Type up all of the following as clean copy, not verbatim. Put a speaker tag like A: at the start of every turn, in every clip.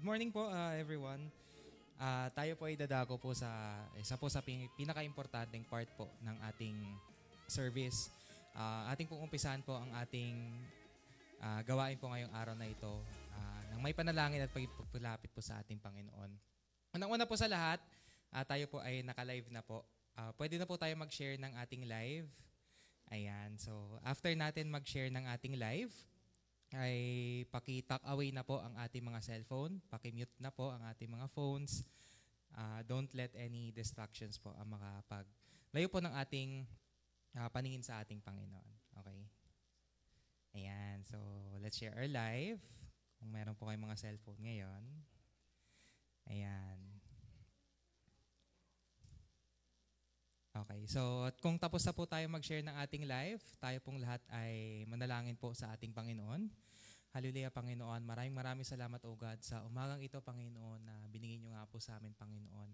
A: Good morning po everyone. Tayo po ay dadako po sa isa po sa pinaka-importanteng part po ng ating service. Ating pong umpisahan po ang ating gawain po ngayong araw na ito nang may panalangin at pagpapalapit po sa ating Panginoon. Unang-una po sa lahat, tayo po ay naka-live na po. Pwede na po tayo mag-share ng ating live. Ayan, so after natin mag-share ng ating live, ay paki-tuck away na po ang ating mga cellphone, paki-mute na po ang ating mga phones. Don't let any distractions po ang makapaglayo po ng ating paningin sa ating Panginoon. Okay? Ayan, so let's share our live. Kung meron po kayong mga cellphone ngayon. Ayan. Okay, so kung tapos na po tayo mag-share ng ating live, tayo pong lahat ay manalangin po sa ating Panginoon. Hallelujah, Panginoon. Maraming salamat, O God, sa umagang ito, Panginoon, na binigay niyo nga po sa amin, Panginoon.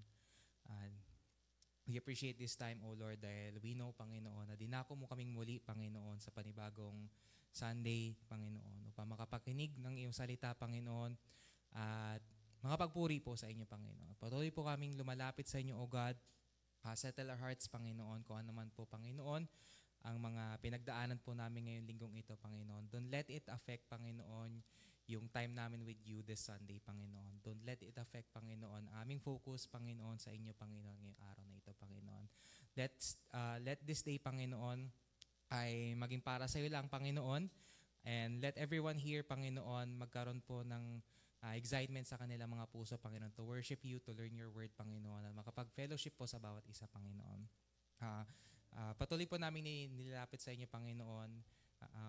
A: We appreciate this time, O Lord, dahil we know, Panginoon, na dinako mo kaming muli, Panginoon, sa panibagong Sunday, Panginoon, upang makapakinig ng iyong salita, Panginoon, at makapagpuri po sa inyo, Panginoon. Patuloy po kaming lumalapit sa inyo, O God. Settle our hearts, Panginoon, kung ano man po, Panginoon, ang mga pinagdaanan po namin ngayong linggong ito, Panginoon. Don't let it affect, Panginoon, yung time namin with you this Sunday, Panginoon. Don't let it affect, Panginoon, aming focus, Panginoon, sa inyo, Panginoon, ngayong araw na ito, Panginoon. Let this day, Panginoon, ay maging para sa iyo lang, Panginoon. And let everyone here, Panginoon, magkaroon po ng excitement sa kanilang mga puso, Panginoon, to worship you, to learn your word, Panginoon, at makapag-fellowship po sa bawat isa, Panginoon. Patuloy po namin nilalapit sa inyo, Panginoon,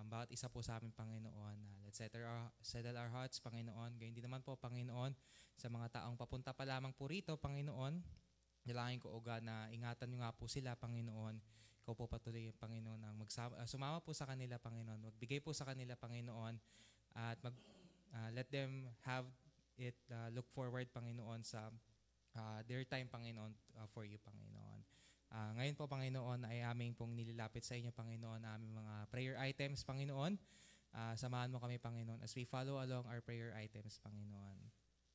A: bawat isa po sa amin, Panginoon. Let's settle our hearts, Panginoon. Gayun din naman po, Panginoon, sa mga taong papunta pa lamang po rito, Panginoon. Dalangin ko, O God, na ingatan nyo nga po sila, Panginoon. Ikaw po patuloy, Panginoon, ang sumama po sa kanila, Panginoon. Magbigay po sa kanila, Panginoon, at let them have it look forward, Panginoon, sa their time, Panginoon, for you, Panginoon. Ngayon po, Panginoon, ay aming pong nililapit sa inyo, Panginoon, aming mga prayer items, Panginoon. Samahan mo kami, Panginoon, as we follow along our prayer items, Panginoon.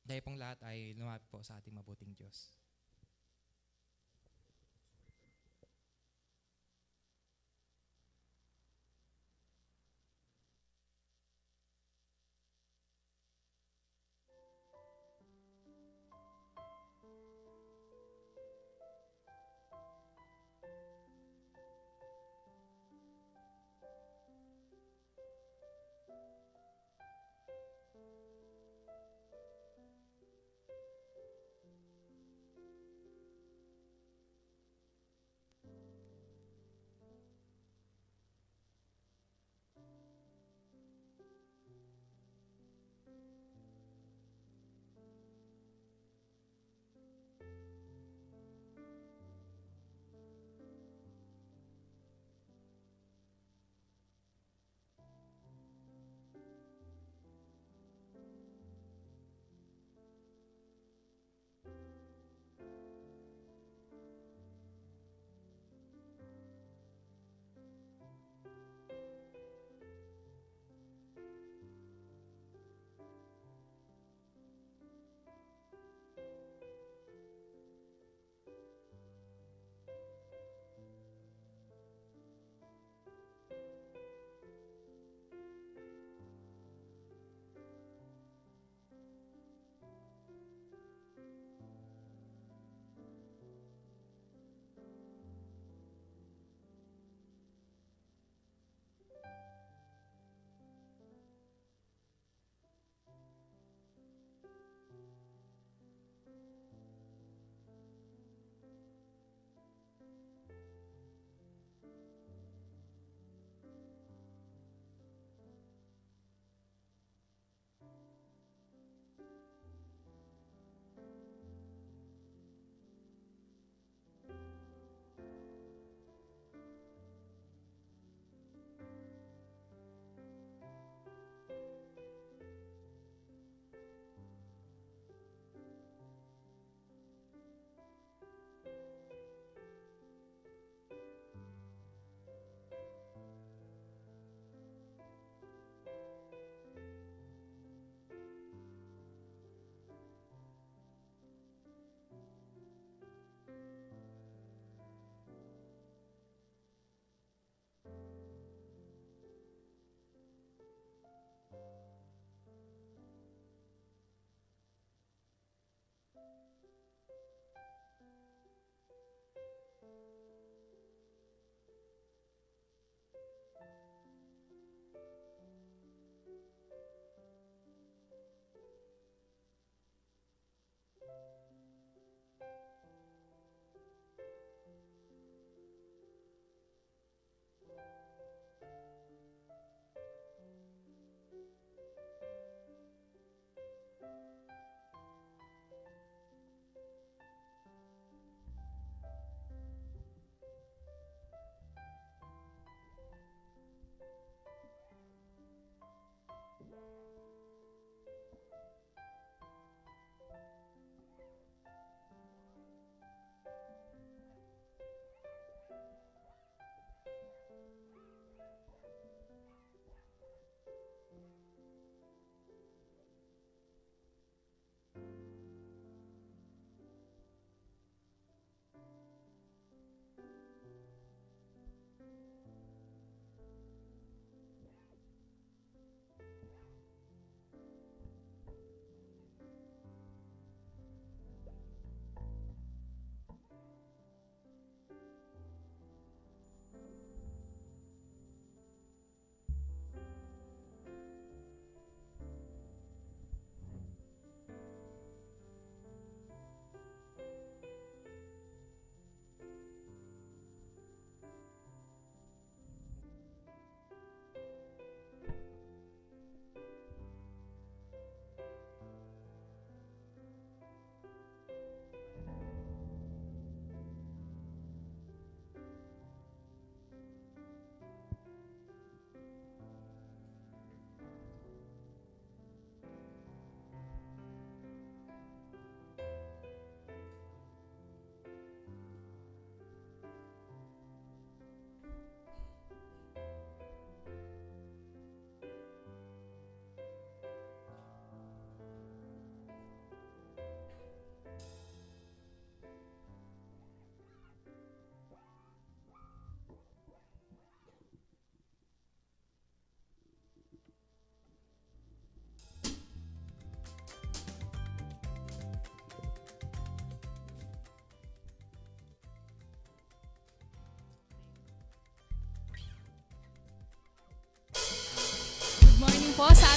A: Dahil pong lahat ay lumapit po sa ating mabuting Diyos.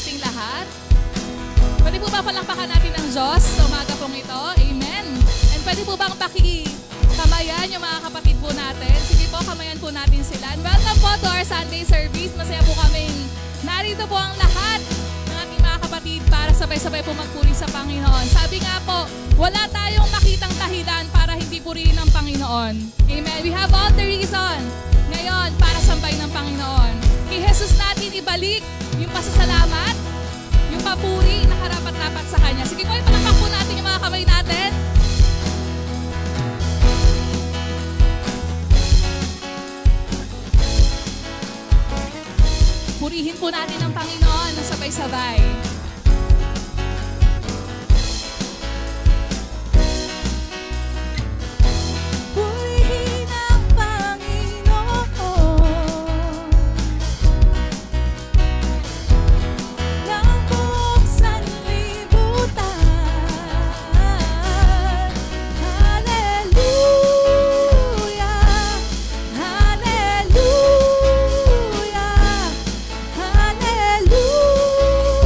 B: ating lahat. Pwede po ba palakpakan natin ng Diyos sa umaga pong ito? Amen. And pwede po bang pakikamayan yung mga kapatid po natin? Sige po, kamayan po natin sila. And welcome po to our Sunday service. Masaya po kaming narito po ang lahat ng ating mga kapatid para sabay-sabay po magpuri sa Panginoon. Sabi nga po, wala tayong makitang dahilan para hindi purihin ng Panginoon. Amen. We have all the reason ngayon para sambahin ng Panginoon. Kay Jesus natin ibalik yung pasasalamat, yung papuri na karapat-dapat sa Kanya. Sige po, ipalakpak po natin yung mga kamay natin. Purihin po natin ang Panginoon ng sabay-sabay.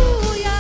C: Hallelujah.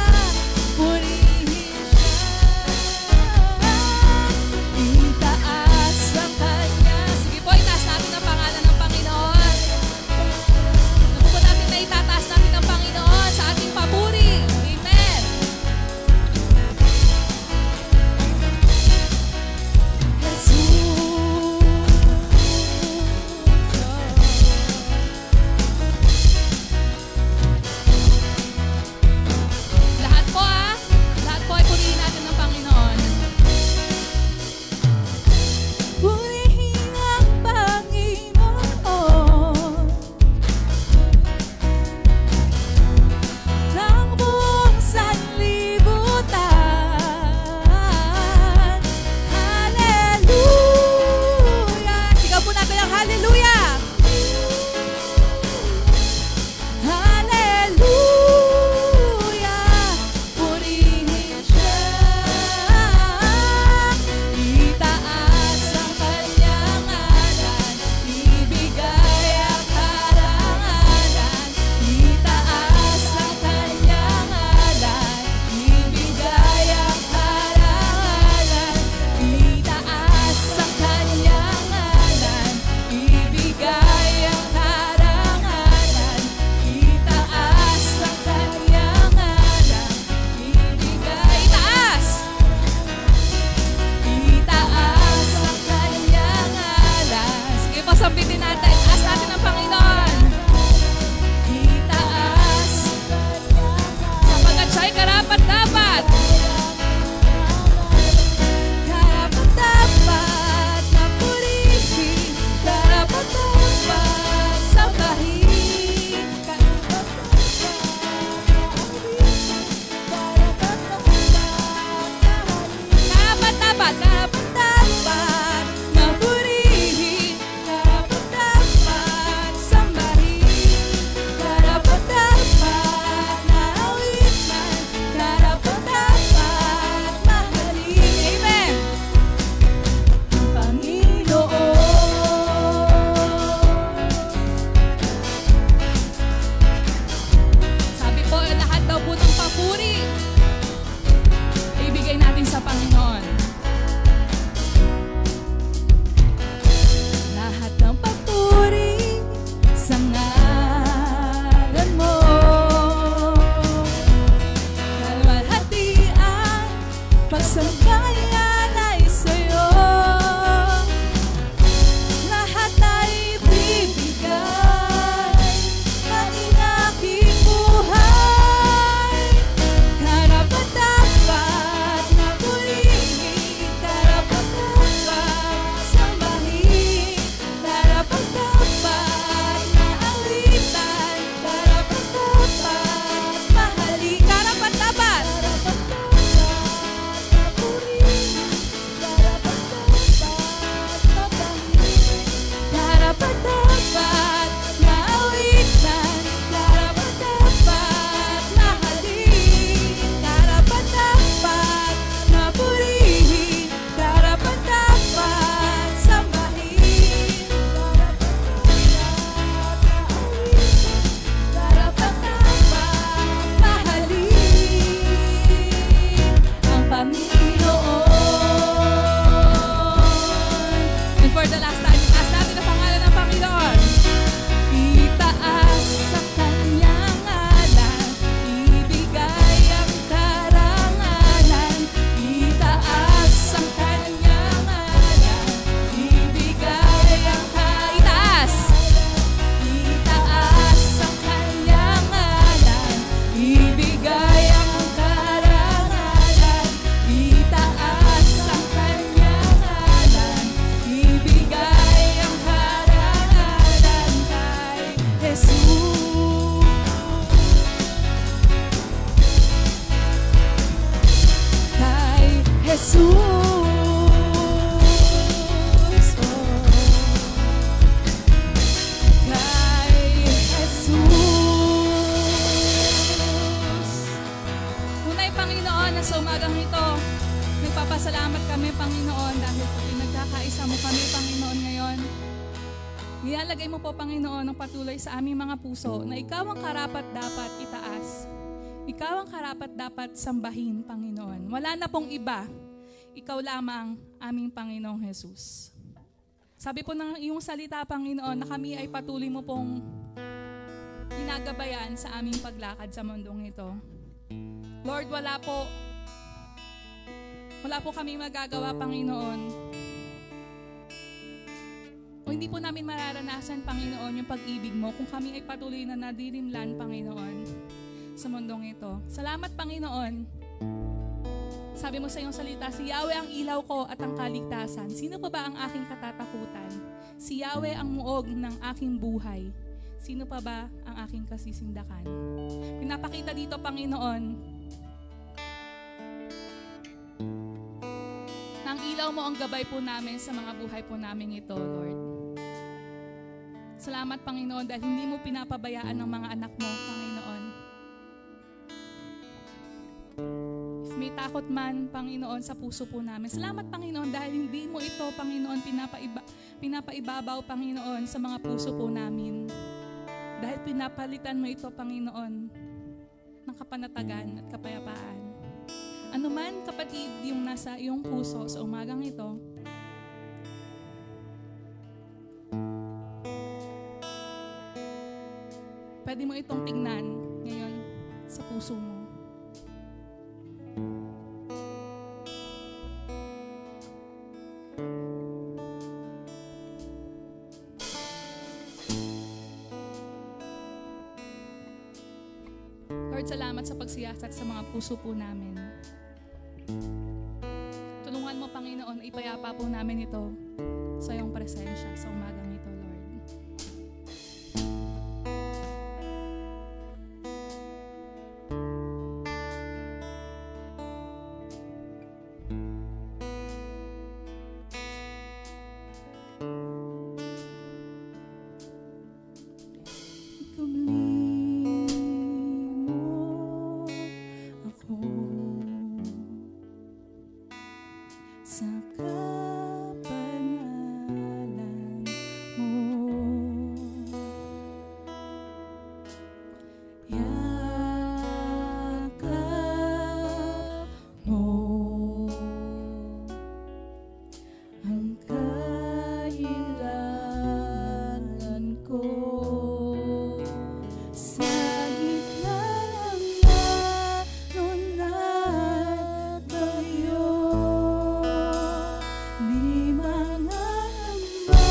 B: sa umagang ito, nagpapasalamat kami, Panginoon, dahil po nagkakaisa mo kami, Panginoon, ngayon. Nilalagay mo po, Panginoon, ang patuloy sa aming mga puso na ikaw ang karapat dapat itaas. Ikaw ang karapat dapat sambahin, Panginoon. Wala na pong iba. Ikaw lamang aming Panginoong Jesus. Sabi po ng iyong salita, Panginoon, na kami ay patuloy mo pong ginagabayan sa aming paglakad sa mundong ito. Lord, wala po kaming magagawa, Panginoon. O hindi po namin mararanasan, Panginoon, yung pag-ibig mo kung kami ay patuloy na nadilimlan, Panginoon, sa mundong ito. Salamat, Panginoon. Sabi mo sa iyong salita, si Yahweh ang ilaw ko at ang kaligtasan. Sino pa ba ang aking katatakutan? Si Yahweh ang muog ng aking buhay. Sino pa ba ang aking kasisindakan? Pinapakita dito, Panginoon, na ang ilaw mo ang gabay po namin sa mga buhay po namin ito, Lord. Salamat, Panginoon, dahil hindi mo pinapabayaan ng mga anak mo, Panginoon. If may takot man, Panginoon, sa puso po namin. Salamat, Panginoon, dahil hindi mo ito, Panginoon, pinapaibabaw, Panginoon, sa mga puso po namin. Dahil pinapalitan mo ito, Panginoon, ng kapanatagan at kapayapaan. Ano man, kapatid, yung nasa iyong puso sa umagang ito, pwede mo itong tingnan ngayon sa puso mo. Lord, salamat sa pagsiyasat sa mga puso po namin. Tulungan mo, Panginoon, ipayapa po namin ito sa iyong presensya sa umagang ito, Lord.
C: Sa kapanalan mo, yakap mo ang kailangan ko sa gitna ng alon at gayon. Di mangamba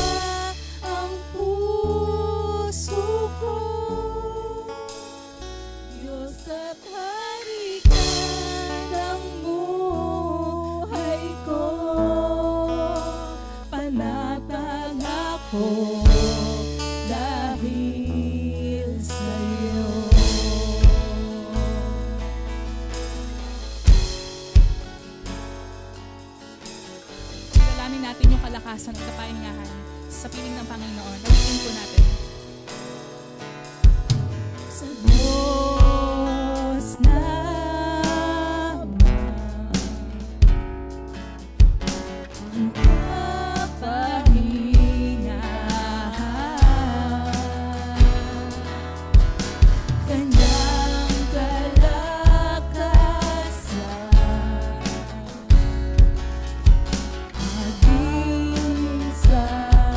C: ang puso ko, Diyos at Hari ka ng buhay ko, panatag ako dahil sa'yo.
B: Dalangin natin yung kalakasan at kapahingahan sa piling ng Panginoon. Gamitin po natin.
C: Sa Diyos naman ang kapahingahan, Kanyang kalakasan, ating sandigan.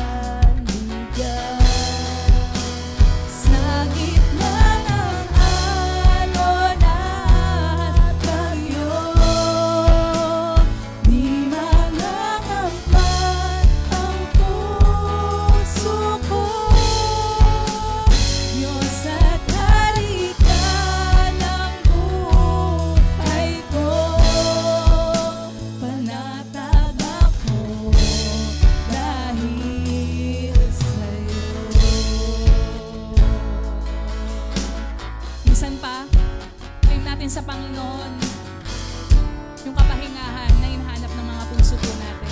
C: Sa gitna ng alon at gayon, di mangangamba ang puso ko, Diyos at Hari ka ng buhay ko, panatag ako dahil sa'yo.
B: Minsan pa, claim natin sa Panginoon yung kapahingahan na hinahanap ng mga puso po natin.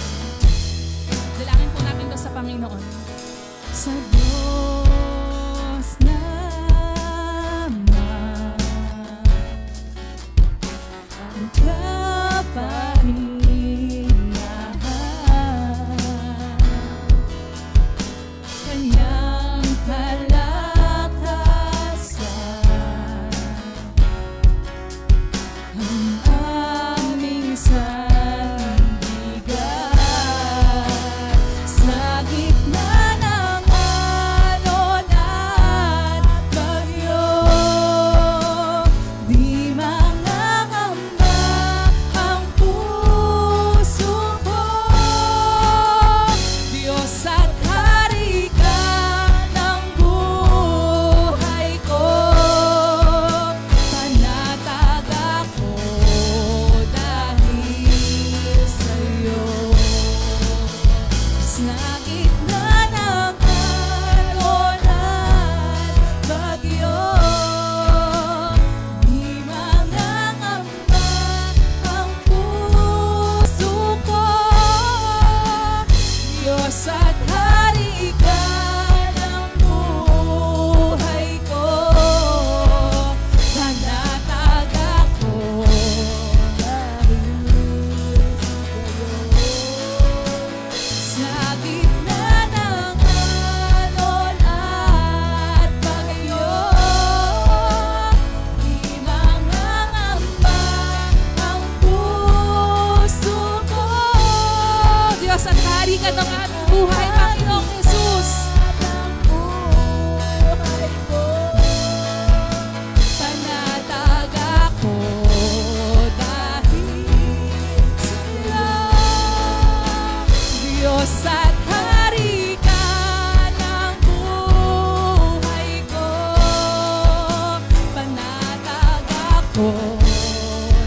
B: Dalangin po natin to sa Panginoon.
C: Sa Diyos naman ang kalakasan, ang aming sandigan sa gitna ng alon at bagyo. Di mangangamba ang puso ko, Diyos at Hari ka ng buhay ko. Panatag ako dahil sa'yo. Sa gitna ng alon at bagyo, di mangangamba ang puso ko, Diyos at Hari ka ng buhay ko. Panatag ako dahil sa gitna ng alon at bagyo, di mangangamba ang puso ko, Diyos at Hari ka ng aming buhay, Panginoong Jesus. Panatag ako dahil sa'yo, Diyos at Hari ka ng buhay ko. Panatag ako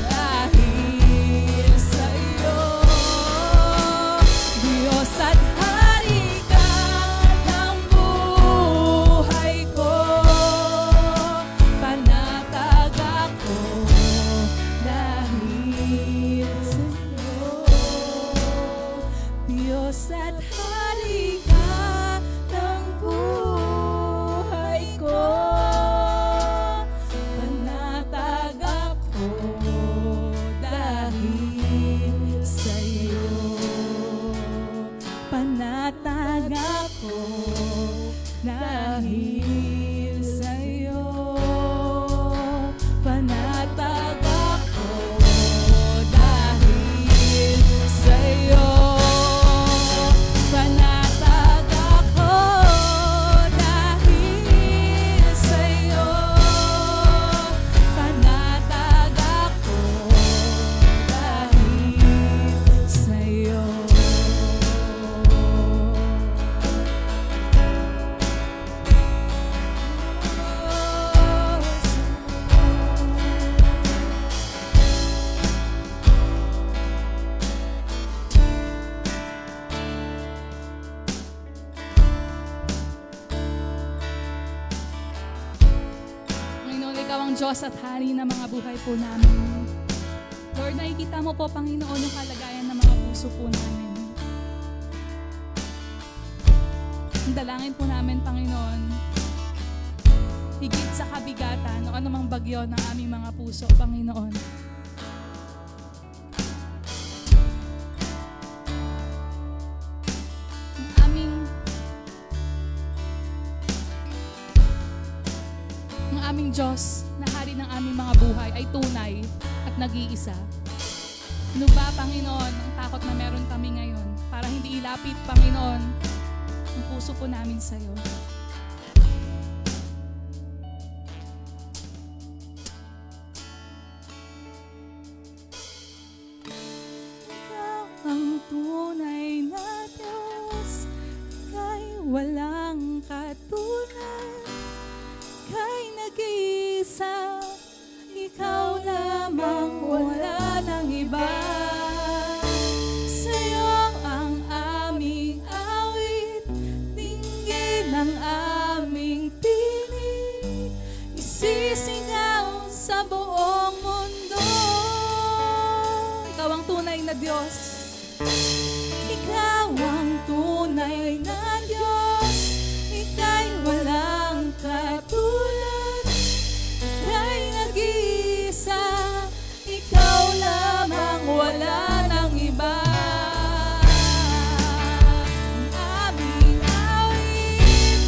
C: dahil sa'yo, Diyos at Hari ka ng buhay ko. Panatag ako dahil sa'yo, Diyos at Hari ka ng buhay ko. Panatag ako dahil sa'yo. Panatag ako dahil sa'yo. Panatag ako dahil sa'yo. Panatag ako dahil sa'yo. Panatag ako dahil sa'yo. Panginoon, Ikaw ang Diyos at Hari ng mga buhay po namin. Lord, nakikita mo po, Panginoon, yung kalagayan ng mga puso po namin. Ang dalangin po namin, Panginoon, higit sa kabigatan o anumang bagyo ng aming mga puso, Panginoon. Ang aming Diyos na Hari ng aming mga buhay ay tunay at nag-iisa. Ano ba, Panginoon, ang takot na meron kami ngayon para hindi ilapit, Panginoon, ang puso po namin sa iyo. Ikaw ang tunay na Diyos, kay walang katulad, kay nag-iisa, ikaw lamang, wala nang iba. Sa'yo ang aming awit, dinggin ang aming tinig, isisigaw sa buong mundo. Ikaw ang tunay na Diyos. Ikaw ang tunay na Diyos, ika'y walang katulad, ika'y nag-iisa, ikaw lamang, wala nang iba. Ang aming awit,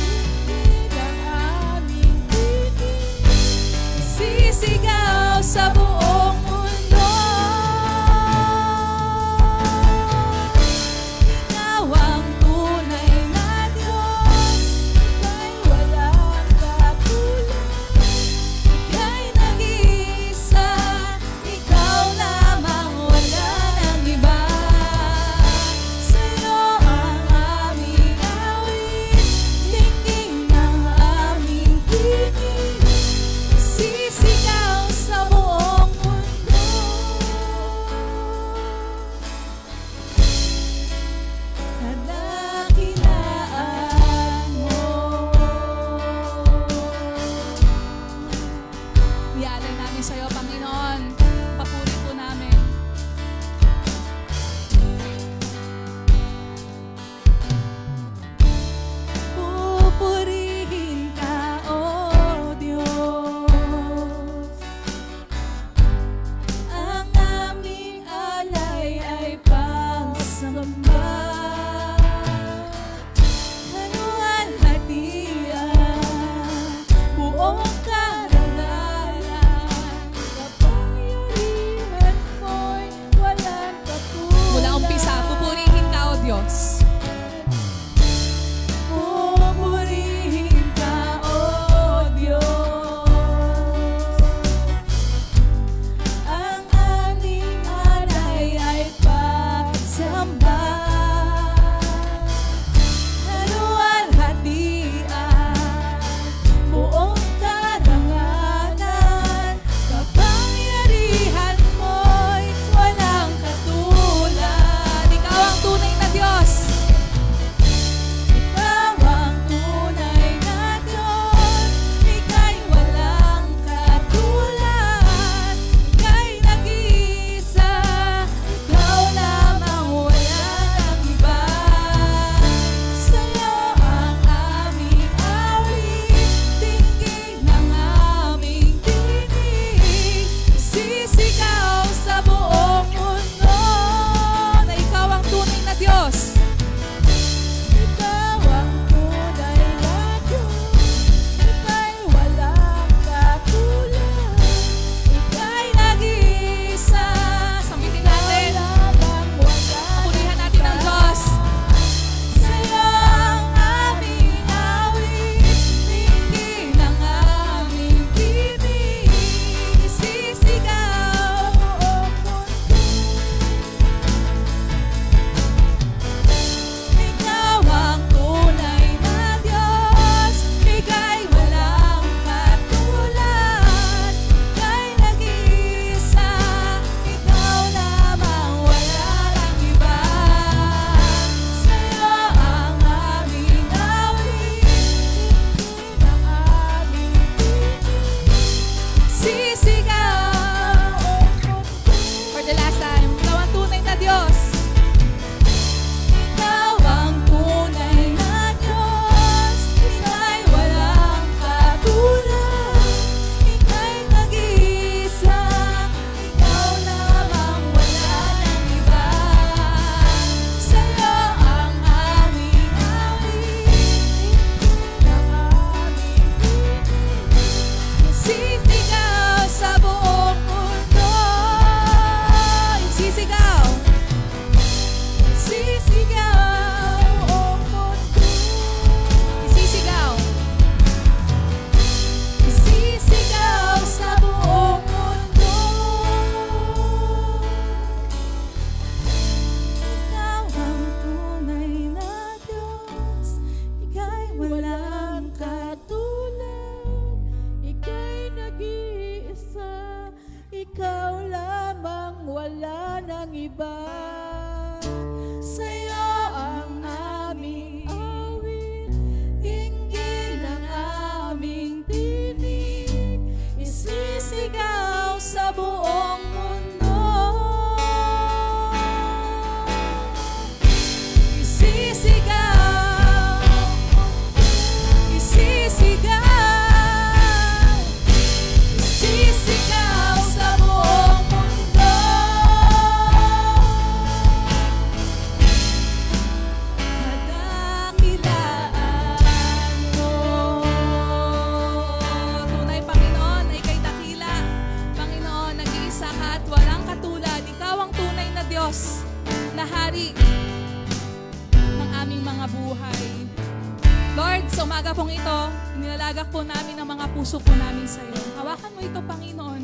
C: umaga pong ito, inilalagak po namin ang mga puso po namin sa iyo. Hawakan mo ito, Panginoon,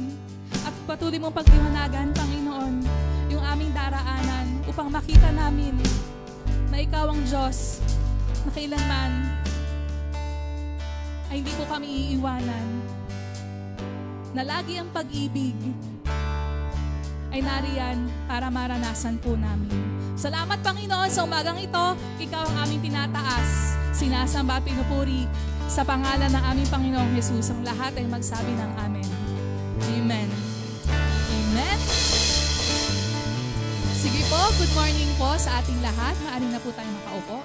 C: at patuloy mong pagdiwanagan, Panginoon, yung aming daraanan upang makita namin na ikaw ang Diyos na kailanman ay hindi po kami iiwanan, na lagi ang pag-ibig ay nariyan para maranasan po namin. Salamat, Panginoon, sa umagang ito. Ikaw ang aming tinataas, sinasamba, pinupuri sa pangalan ng aming Panginoong Jesus. Ang lahat ay magsabi ng Amen. Amen. Amen. Sige po, good morning po sa ating lahat. Maaari na po tayo makaupo.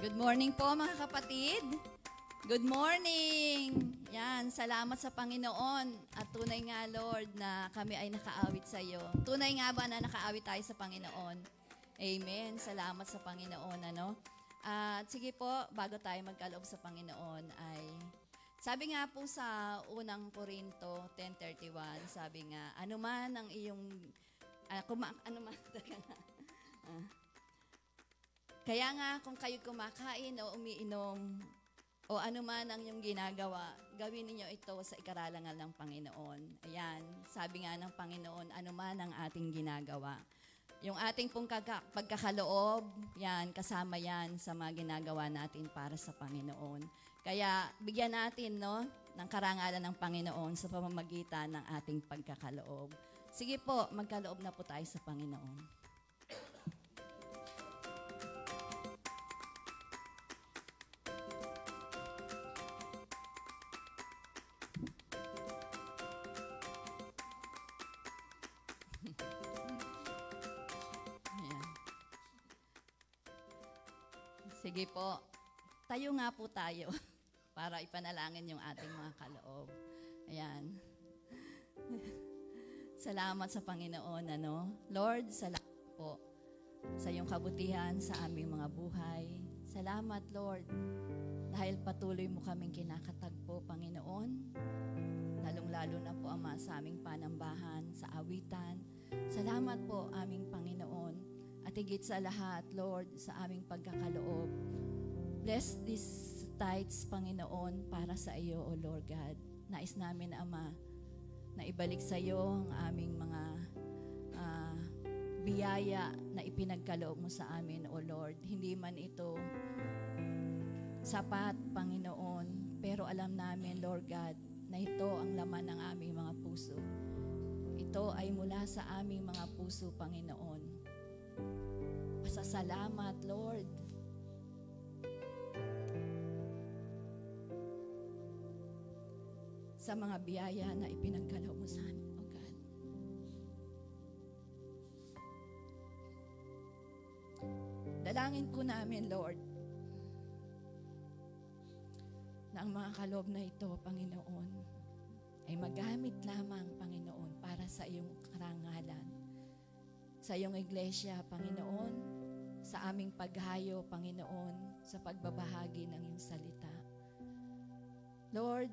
D: Good morning po mga kapatid. Good morning. Yan, salamat sa Panginoon. At tunay nga, Lord, na kami ay nakaawit sa iyo. Tunay nga ba na nakaawit tayo sa Panginoon? Amen. Salamat sa Panginoon, ano? At sige po, bago tayo magkaloob sa Panginoon ay sabi nga po sa unang Korinto 10:31, sabi nga, anuman ang iyong kaya nga kung kayo kumakain o umiinom o anuman ang iyong ginagawa, gawin ninyo ito sa ikararangal ng Panginoon. Ayan, sabi nga ng Panginoon, anuman ang ating ginagawa. Yung ating pong pagkakaloob, yan, kasama yan sa mga ginagawa natin para sa Panginoon. Kaya bigyan natin, no, ng karangalan ng Panginoon sa pamamagitan ng ating pagkakaloob. Sige po, magkaloob na po tayo sa Panginoon. Sige po, tayo nga po tayo para ipanalangin yung ating mga kaloob. Ayan. Salamat sa Panginoon, ano? Lord, salamat po sa iyong kabutihan sa aming mga buhay. Salamat, Lord, dahil patuloy mo kaming kinakatagpo, Panginoon. Lalong-lalo na po, Ama, sa aming panambahan, sa awitan. Salamat po, aming Panginoon. At higit sa lahat, Lord, sa aming pagkakaloob. Bless these tithes, Panginoon, para sa iyo, O Lord God. Nais namin, Ama, na ibalik sa iyo ang aming mga biyaya na ipinagkaloob mo sa amin, O Lord. Hindi man ito sapat, Panginoon, pero alam namin, Lord God, na ito ang laman ng aming mga puso. Ito ay mula sa aming mga puso, Panginoon. Pasasalamat, Lord. Sa mga biyaya na ipinagkaloob mo sa amin, O God. Dalangin po namin, Lord, na ang mga kaloob na ito, Panginoon, ay magamit lamang, Panginoon, para sa iyong karangalan. Sa iyong iglesia, Panginoon, sa aming paghayo, Panginoon, sa pagbabahagi ng iyong salita. Lord,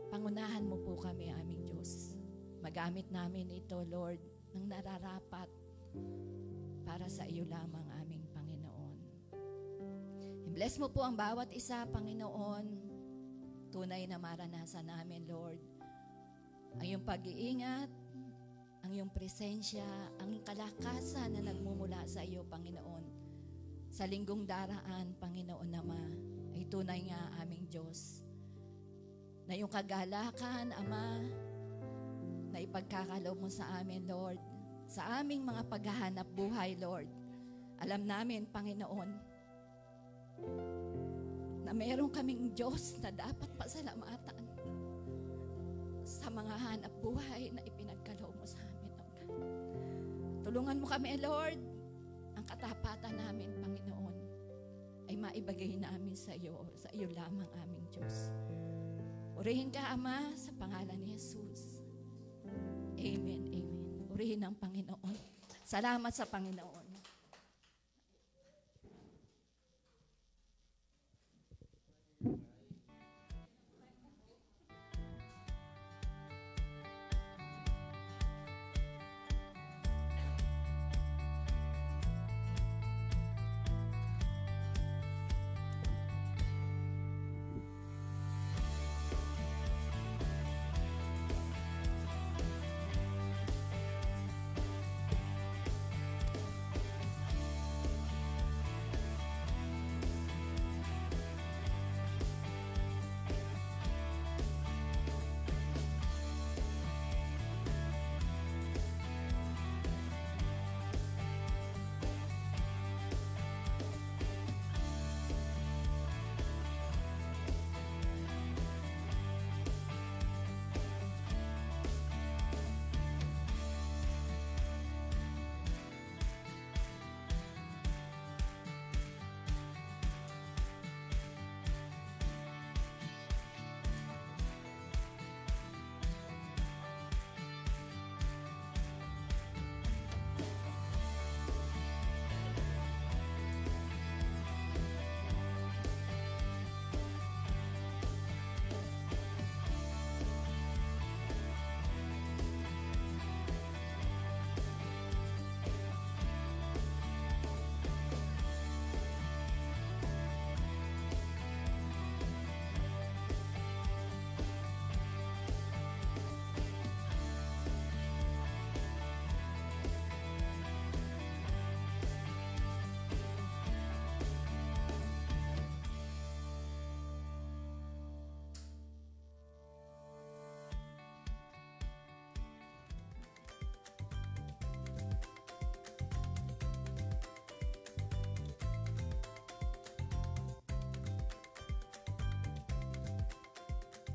D: pangunahan mo po kami, aming Diyos. Magamit namin ito, Lord, ng nararapat para sa iyo lamang, aming Panginoon. I-bless mo po ang bawat isa, Panginoon. Tunay na maranasan namin, Lord, ang iyong pag-iingat, ang iyong presensya, ang kalakasan na nagmumula sa iyo, Panginoon. Sa linggong daraan, Panginoon Ama, ay tunay nga aming Diyos. Na iyong kagalakan, Ama, na ipagkakaloob mo sa amin, Lord. Sa aming mga paghahanap buhay, Lord. Alam namin, Panginoon, na meron kaming Diyos na dapat pasalamatan sa mga hanap buhay na ipinagkaloob mo sa Tulungan mo kami, Lord. Ang katapatan namin, Panginoon, ay maibagay namin sa iyo lamang aming Diyos. Purihin ka, Ama, sa pangalan ni Jesus. Amen, amen. Purihin ang Panginoon. Salamat sa Panginoon.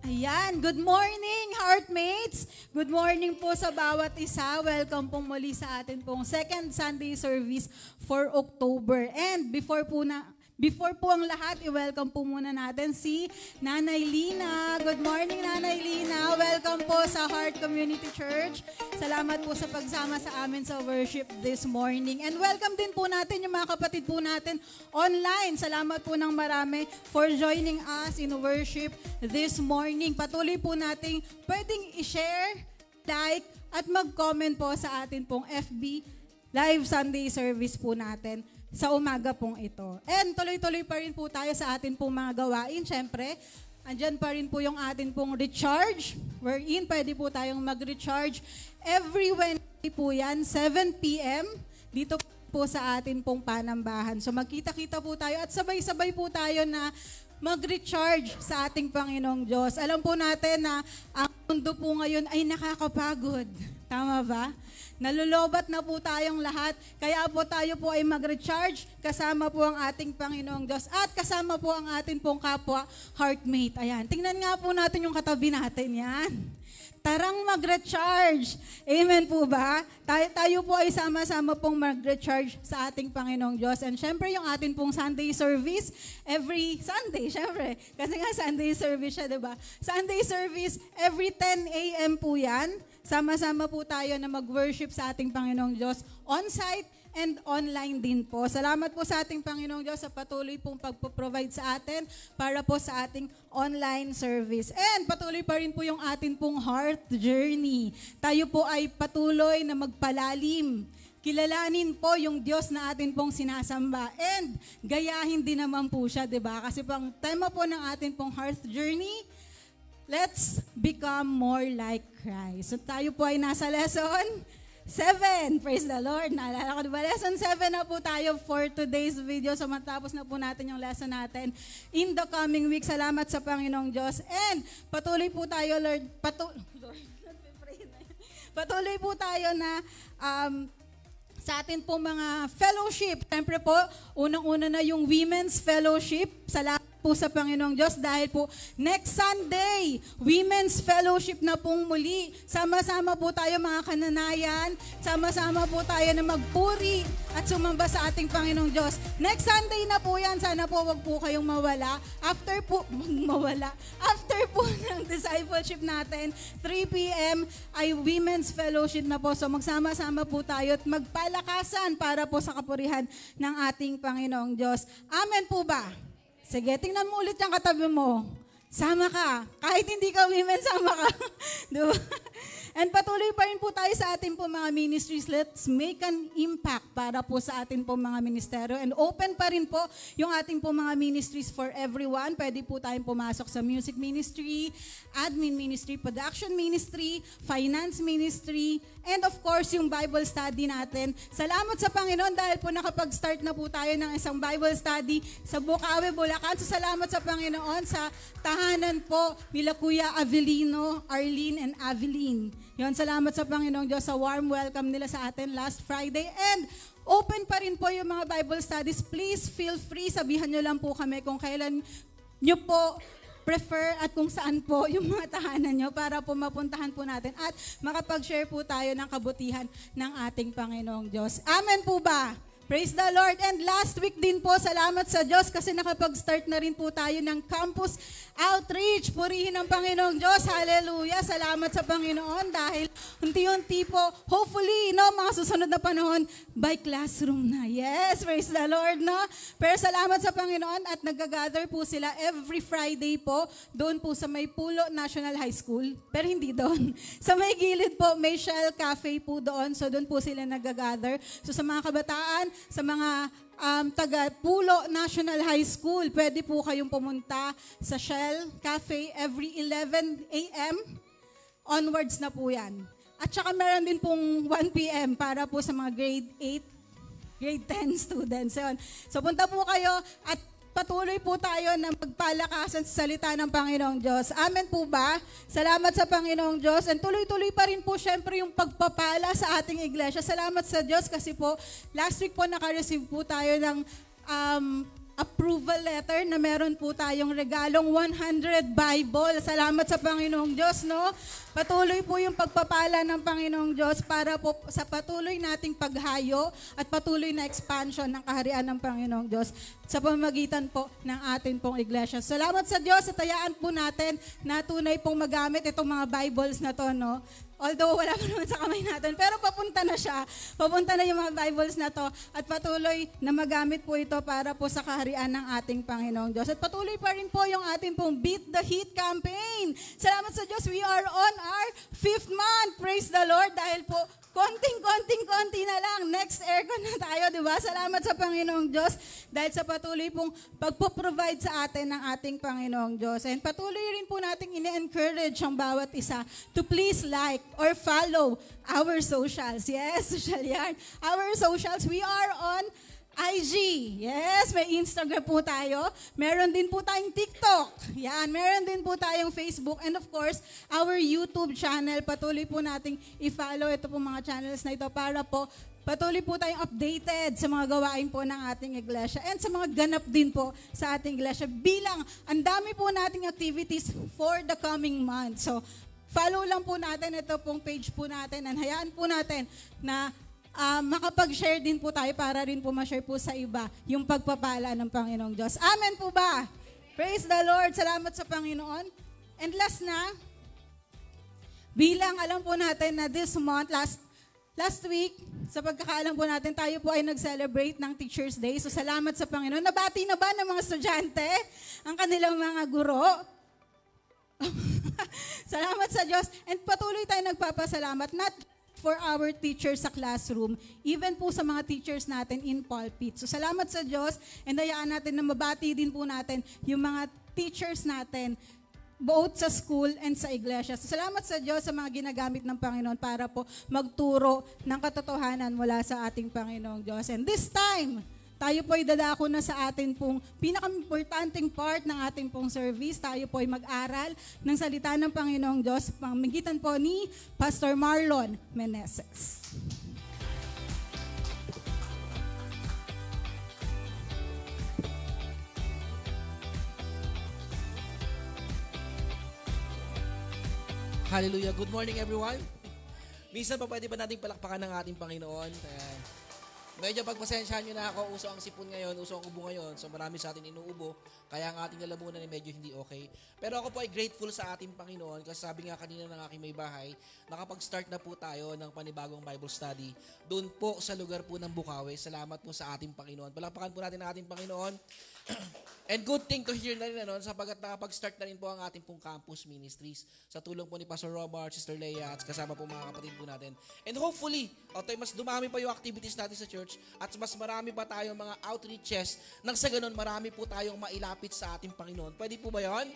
E: Ayan, good morning, Heartmates! Good morning po sa bawat isa. Welcome pong muli sa atin pong second Sunday service for October. And before po ang lahat, i-welcome po muna natin si Nanay Lina. Good morning, Nanay Lina. Welcome po sa Heart Community Church. Salamat po sa pagsama sa amin sa worship this morning. And welcome din po natin yung mga kapatid po natin online. Salamat po ng marami for joining us in worship this morning. Patuloy po nating pwedeng i-share, like, at mag-comment po sa atin pong FB live Sunday service po natin sa umaga pong ito. And tuloy-tuloy pa rin po tayo sa atin pong mga gawain. Siyempre, andyan pa rin po yung atin pong recharge, wherein pwede po tayong mag-recharge every Wednesday po yan, 7 p.m. dito po sa atin pong panambahan. So magkita-kita po tayo at sabay-sabay po tayo na mag-recharge sa ating Panginoong Diyos. Alam po natin na ang mundo po ngayon ay nakakapagod. Tama ba? Nalulobat na po tayong lahat, kaya po tayo po ay mag-recharge, kasama po ang ating Panginoong Diyos at kasama po ang ating pong kapwa heartmate. Ayan, tingnan nga po natin yung katabi natin yan. Tarang mag-recharge. Amen po ba? Tayo po ay sama-sama pong mag-recharge sa ating Panginoong Diyos. And syempre yung ating pong Sunday service, every Sunday, syempre. Kasi nga Sunday service siya, diba? Sunday service, every 10 a.m. po yan. Sama-sama po tayo na mag-worship sa ating Panginoong Diyos on-site and online din po. Salamat po sa ating Panginoong Diyos sa patuloy pong pagpo-provide sa atin para po sa ating online service. And patuloy pa rin po yung ating pong heart journey. Tayo po ay patuloy na magpalalim. Kilalanin po yung Diyos na atin pong sinasamba. And gayahin din naman po siya, diba? Kasi pang tema po ng ating pong heart journey, let's become more like Christ. So tayo po ay nasa lesson 7. Praise the Lord. Naalala ko, diba? Lesson 7 na po tayo for today's video. So matapos na po natin yung lesson natin in the coming week. Salamat sa Panginoong Diyos. And patuloy po tayo, Lord. Patuloy po tayo na sa atin po mga fellowship. Siyempre po, unang-una na yung Women's Fellowship. Salamat po sa Panginoong Diyos dahil po next Sunday, Women's Fellowship na pong muli. Sama-sama po tayo mga kananayan, sama-sama po tayo na magpuri at sumamba sa ating Panginoong Diyos. Next Sunday na po yan, sana po wag po kayong mawala. After po ng discipleship natin, 3 p.m. ay Women's Fellowship na po. So magsama-sama po tayo at magpalakasan para po sa kapurihan ng ating Panginoong Diyos. Amen po ba? Sige, tingnan mo ulit yung katabi mo. Sama ka. Kahit hindi ka women, sama ka. Diba? And patuloy pa rin po tayo sa ating po mga ministries. Let's make an impact para po sa ating po mga ministeryo. And open pa rin po yung ating po mga ministries for everyone. Pwede po tayong pumasok sa music ministry, admin ministry, production ministry, finance ministry, and of course, yung Bible study natin. Salamat sa Panginoon dahil po nakapag-start na po tayo ng isang Bible study sa Bukawi, Bulacan. So salamat sa Panginoon sa tahanan po nila Kuya Avelino, Arlene, and Aveline. Yon, salamat sa Panginoong Diyos sa warm welcome nila sa atin last Friday. And open pa rin po yung mga Bible studies. Please feel free, sabihan nyo lang po kami kung kailan nyo po prefer at kung saan po yung mga tahanan nyo para po mapuntahan po natin at makapag-share po tayo ng kabutihan ng ating Panginoong Diyos. Amen po ba? Praise the Lord. And last week din po, salamat sa Diyos kasi nakapag-start na rin po tayo ng campus outreach. Purihin ang Panginoong Diyos. Hallelujah. Salamat sa Panginoon dahil unti-unti po, hopefully, mga susunod na panahon, by classroom na. Yes, praise the Lord, no? Pero salamat sa Panginoon at nag-gather po sila every Friday po, doon po sa may Pulo National High School. Pero hindi doon. Sa may gilid po, may Shell Cafe po doon. So doon po sila nag-gather. So sa mga kabataan, sa mga taga Pulo National High School, pwede po kayong pumunta sa Shell Cafe every 11 a.m. onwards na po yan. At saka meron din pong 1 p.m. para po sa mga grade 8, grade 10 students. So punta po kayo at patuloy po tayo na magpalakasan sa salita ng Panginoong Diyos. Amen po ba? Salamat sa Panginoong Diyos. And tuloy-tuloy pa rin po syempre yung pagpapala sa ating iglesia. Salamat sa Diyos kasi po last week po naka-receive po tayo ng approval letter na meron po tayong regalong 100 Bible. Salamat sa Panginoong Diyos, no? Patuloy po yung pagpapala ng Panginoong Diyos para po sa patuloy nating paghayo at patuloy na expansion ng kaharian ng Panginoong Diyos sa pamamagitan po ng ating pong iglesia. Salamat sa Diyos at hayaan po natin na tunay pong magamit itong mga Bibles na to, no? Although wala pa naman sa kamay natin, pero papunta na siya. Papunta na yung mga Bibles na to at patuloy na magamit po ito para po sa kaharian ng ating Panginoong Diyos. At patuloy pa rin po yung ating pong Beat the Heat campaign. Salamat sa Diyos, we are on our 5th month. Praise the Lord dahil po konting na lang. Next aircon na tayo, di ba? Salamat sa Panginoong Diyos dahil sa patuloy pong pagpo-provide sa atin ng ating Panginoong Diyos. And patuloy rin po nating ini-encourage ang bawat isa to please like or follow our socials. Yes, social yarn. Our socials, we are on IG. Yes, may Instagram po tayo. Meron din po tayong TikTok. Yan, meron din po tayong Facebook. And of course, our YouTube channel. Patuloy po nating i-follow ito po mga channels na ito para po patuloy po tayong updated sa mga gawain po ng ating iglesia and sa mga ganap din po sa ating iglesia bilang ang dami po nating activities for the coming month. So, follow lang po natin ito pong page po natin and hayaan po natin na makapag-share din po tayo para rin po ma-share po sa iba yung pagpapala ng Panginoong Diyos. Amen po ba? Praise the Lord. Salamat sa Panginoon. And last na, bilang alam po natin na this month, last week, sa pagkakaalam po natin, tayo po ay nag-celebrate ng Teacher's Day. So salamat sa Panginoon. Nabati na ba ng mga estudyante ang kanilang mga guro? Salamat sa Diyos. And patuloy tayo nagpapasalamat. Not for our teachers sa classroom, even po sa mga teachers natin in pulpit. So salamat sa Diyos and hayaan natin na mabati din po natin yung mga teachers natin both sa school and sa iglesia. So salamat sa Diyos sa mga ginagamit ng Panginoon para po magturo ng katotohanan mula sa ating Panginoong Diyos. And this time, tayo po ay dadako na sa atin pong pinaka-importanting part ng ating pong service. Tayo po ay mag-aral ng salita ng Panginoong Diyos pamamagitan po ni Pastor Marlon Meneses.
F: Hallelujah. Good morning, everyone. Minsan pa pwede ba nating palakpakan ng ating Panginoon? Ayan. Medyo pagpasensyahan nyo na ako, uso ang sipon ngayon, uso ang ubo ngayon, so marami sa atin inuubo, kaya ang ating lalamunan ay medyo hindi okay. Pero ako po ay grateful sa ating Panginoon, kasi sabi nga kanina ng aking may bahay, nakapag-start na po tayo ng panibagong Bible study, doon po sa lugar po ng Bukawi. Salamat po sa ating Panginoon. Palakpakan po natin ang ating Panginoon. And good thing to hear na rin, sapagat nakapag-start na rin po ang ating pong campus ministries sa tulong po ni Pastor Robert, Sister Leia, at kasama po mga kapatid po natin. And hopefully, mas dumami pa yung activities natin sa church at mas marami pa tayong mga outreaches nang sa ganun marami po tayong mailapit sa ating Panginoon. Pwede po ba yun?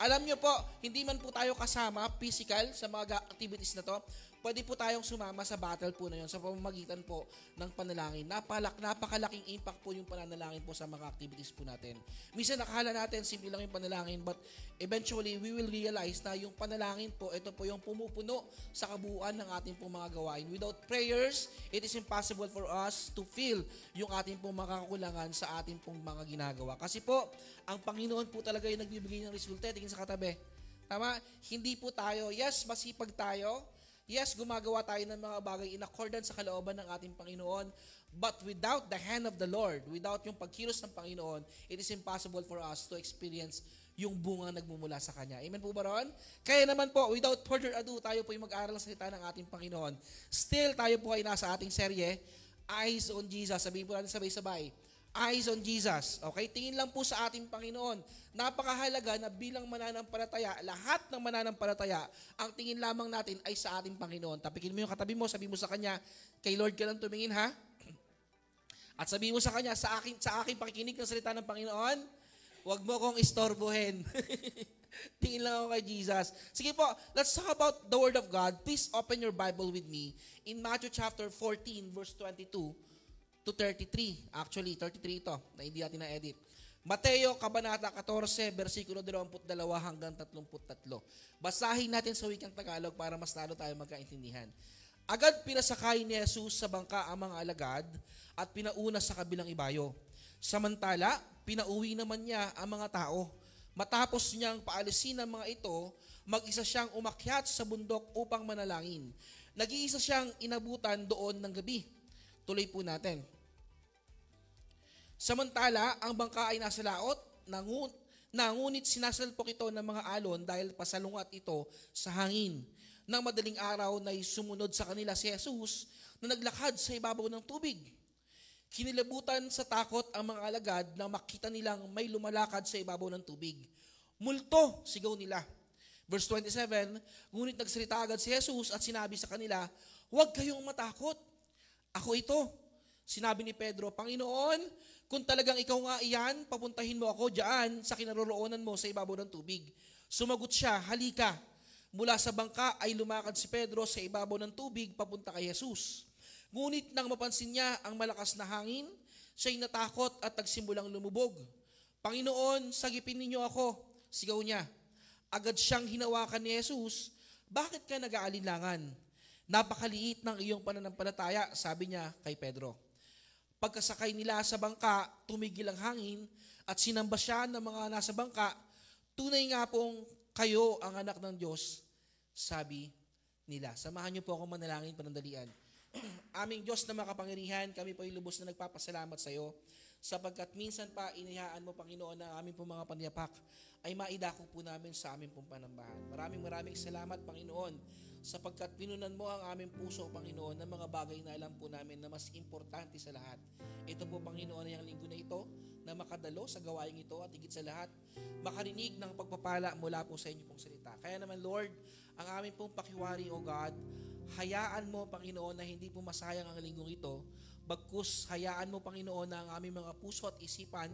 F: Alam nyo po, hindi man po tayo kasama physical sa mga activities na to, pwede po tayong sumama sa battle po na yun sa pamamagitan po ng panalangin. Napakalaking impact po yung pananalangin po sa mga activities po natin. Minsan nakakala natin simple lang yung panalangin, but eventually we will realize na yung panalangin po, ito po yung pumupuno sa kabuuan ng ating pong mga gawain. Without prayers, it is impossible for us to feel yung ating pong makakakulangan sa ating pong mga ginagawa. Kasi po, ang Panginoon po talaga yung nagbibigay ng resulta. Tingin sa katabi. Tama? Hindi po tayo, yes, masipag tayo. Yes, gumagawa tayo ng mga bagay in accordance sa kalooban ng ating Panginoon. But without the hand of the Lord, without yung pagkilos ng Panginoon, it is impossible for us to experience yung bunga nagmumula sa Kanya. Amen po ba ron? Kaya naman po, without further ado, tayo po yung mag-aaral ng salita ng ating Panginoon. Still, tayo po ay nasa ating serye, Eyes on Jesus. Sabihin po natin sabay-sabay. Eyes on Jesus. Okay? Tingin lang po sa ating Panginoon. Napakahalaga na bilang mananampalataya, lahat ng mananampalataya, ang tingin lamang natin ay sa ating Panginoon. Tapikin mo yung katabi mo, sabihin mo sa Kanya, kay Lord ka lang tumingin, ha? At sabihin mo sa Kanya, sa aking pakikinig ng salita ng Panginoon, huwag mo akong istorbohin. Tingin lang ako kay Jesus. Sige po, let's talk about the Word of God. Please open your Bible with me in Matthew chapter 14, verse 22 to 33. Actually, 33 ito, na hindi natin na-edit. Mateo, Kabanata 14, versikulo 22 hanggang 33. Basahin natin sa wikang Tagalog para mas lalo tayo magkaintindihan. Agad pinasakay ni Jesus sa bangka ang mga alagad at pinauna sa kabilang ibayo. Samantala, pinauwi naman niya ang mga tao. Matapos niyang paalisin ang mga ito, mag-isa siyang umakyat sa bundok upang manalangin. Nag-iisa siyang inabutan doon ng gabi. Tuloy po natin. Samantala, ang bangka ay nasa laot, ngunit sinasalpok ito ng mga alon dahil pasalungat ito sa hangin. Nang madaling araw na sumunod sa kanila si Jesus na naglakad sa ibabaw ng tubig. Kinilabutan sa takot ang mga alagad na makita nilang may lumalakad sa ibabaw ng tubig. Multo, sigaw nila. Verse 27, ngunit nagsalita agad si Jesus at sinabi sa kanila, huwag kayong matakot. Ako ito. Sinabi ni Pedro, Panginoon, kung talagang ikaw nga iyan, papuntahin mo ako diyan sa kinaroroonan mo sa ibabaw ng tubig. Sumagot siya, halika. Mula sa bangka ay lumakad si Pedro sa ibabaw ng tubig papunta kay Jesus. Ngunit nang mapansin niya ang malakas na hangin, siya'y natakot at nagsimulang lumubog. Panginoon, sagipin ninyo ako, sigaw niya. Agad siyang hinawakan ni Jesus, bakit ka nag-aalinlangan? Napakaliit ng iyong pananampalataya, sabi niya kay Pedro. Pagkasakay nila sa bangka, tumigil ang hangin at sinamba siya ng mga nasa bangka, tunay nga pong kayo ang anak ng Diyos, sabi nila. Samahan niyo po akong manalangin panandalian. Aming Diyos na makapangyarihan, kami po ay lubos na nagpapasalamat sa iyo sapagkat minsan pa inihayaan mo, Panginoon, na aming pong mga paniyapak ay maidako po namin sa aming pong panambahan. Maraming salamat, Panginoon, sapagkat pinunan mo ang aming puso, Panginoon, ng mga bagay na alam po namin na mas importante sa lahat. Ito po, Panginoon, ay ang linggo na ito na makadalo sa gawaing ito at higit sa lahat, makarinig ng pagpapala mula po sa inyo pong salita. Kaya naman, Lord, ang aming pong pakiwari, O God, hayaan mo, Panginoon, na hindi po masayang ang linggong ito, bagkus hayaan mo, Panginoon, na ang aming mga puso at isipan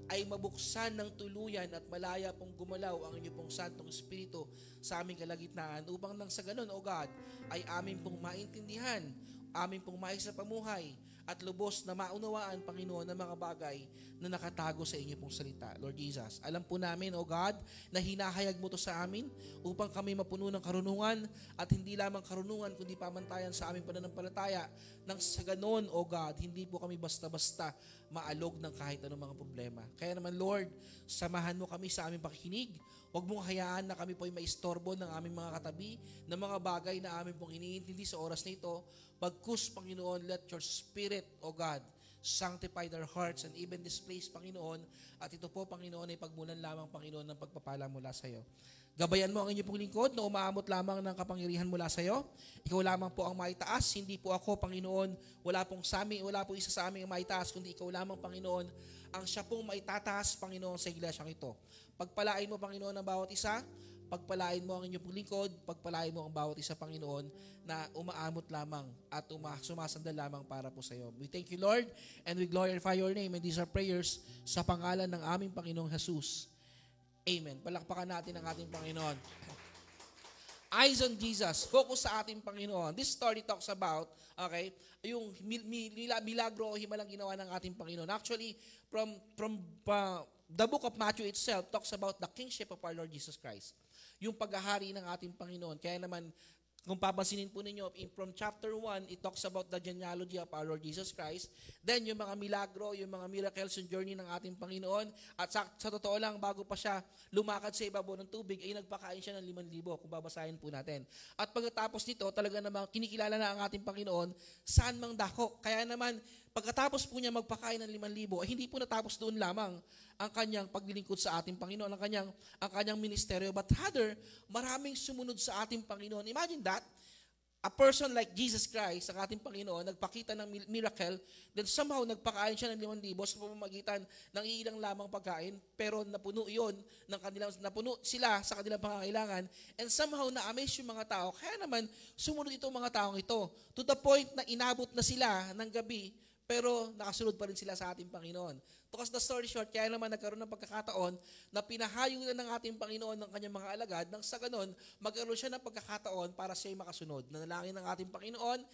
F: ay mabuksan ng tuluyan at malaya pong gumalaw ang inyong pong Santong Espiritu sa aming kalagitnaan upang nang sa ganun, O God, ay aming pong maintindihan, aming pong maisapamuhay at lubos na maunawaan, Panginoon, ng mga bagay na nakatago sa inyo pong salita. Lord Jesus, alam po namin, O God, na hinahayag mo to sa amin upang kami mapuno ng karunungan at hindi lamang karunungan kundi pamantayan sa aming pananampalataya. Nang sa ganon, O God, hindi po kami basta-basta maalog ng kahit anong mga problema. Kaya naman, Lord, samahan mo kami sa aming pakikinig. Huwag mong hayaan na kami po ay maistorbo ng aming mga katabi, ng mga bagay na amin pong iniintindi sa oras na ito. Pagkus, Panginoon, let your Spirit, O God, sanctify their hearts and even this place, Panginoon. At ito po, Panginoon, ay pagmulan lamang, Panginoon, ng pagpapala mula sa iyo. Gabayan mo ang inyong pong lingkod na umaamot lamang ng kapangyarihan mula sa iyo. Ikaw lamang po ang maitaas, hindi po ako, Panginoon. Wala po isa sa amin ang maitaas, kundi ikaw lamang, Panginoon, ang siya pong maitataas, Panginoon, sa iglesyang ito. Pagpalain mo, Panginoon, ang bawat isa. Pagpalain mo ang inyong pong lingkod. Pagpalain mo ang bawat isa, Panginoon, na umaamot lamang at sumasandal lamang para po sa iyo. We thank you, Lord, and we glorify your name. And these are prayers sa pangalan ng aming Panginoong Jesus. Amen. Palakpakan natin ang ating Panginoon. Eyes on Jesus. Focus sa ating Panginoon. This story talks about, okay, yung milagro o himalang ginawa ng ating Panginoon. Actually, from the book of Matthew itself talks about the kingship of our Lord Jesus Christ. Yung paghahari ng ating Panginoon. Kaya naman, kung papansinin po ninyo, from chapter 1, it talks about the genealogy of our Lord Jesus Christ. Then, yung mga milagro, yung mga miracles, yung journey ng ating Panginoon. At sa totoo lang, bago pa siya lumakad sa ibabaw ng tubig, ay nagpakain siya ng 5,000, kung babasahin po natin. At pagkatapos nito, talaga namang kinikilala na ang ating Panginoon, saan mang dako. Kaya naman, pagkatapos po niya magpakain ng 5,000, hindi po natapos doon lamang ang kanyang paglilingkod sa ating Panginoon, ang kanyang ministeryo, but rather, maraming sumunod sa ating Panginoon. Imagine that, a person like Jesus Christ, ang ating Panginoon, nagpakita ng miracle, then somehow nagpakain siya ng 5,000 sa pamamagitan ng iilang lamang pagkain, pero napuno sila sa kanilang pangangailangan, and somehow na-amaze yung mga tao. Kaya naman, sumunod itong mga taong ito, to the point na inabot na sila ng gabi, pero nakasunod pa rin sila sa ating Panginoon. To cut the story short, kaya naman nagkaroon ng pagkakataon na pinahayo na ng ating Panginoon ng kanyang mga alagad, nang sa ganon, magkaroon siya ng pagkakataon para siya'y makasunod. Nanalangin ng ating Panginoon.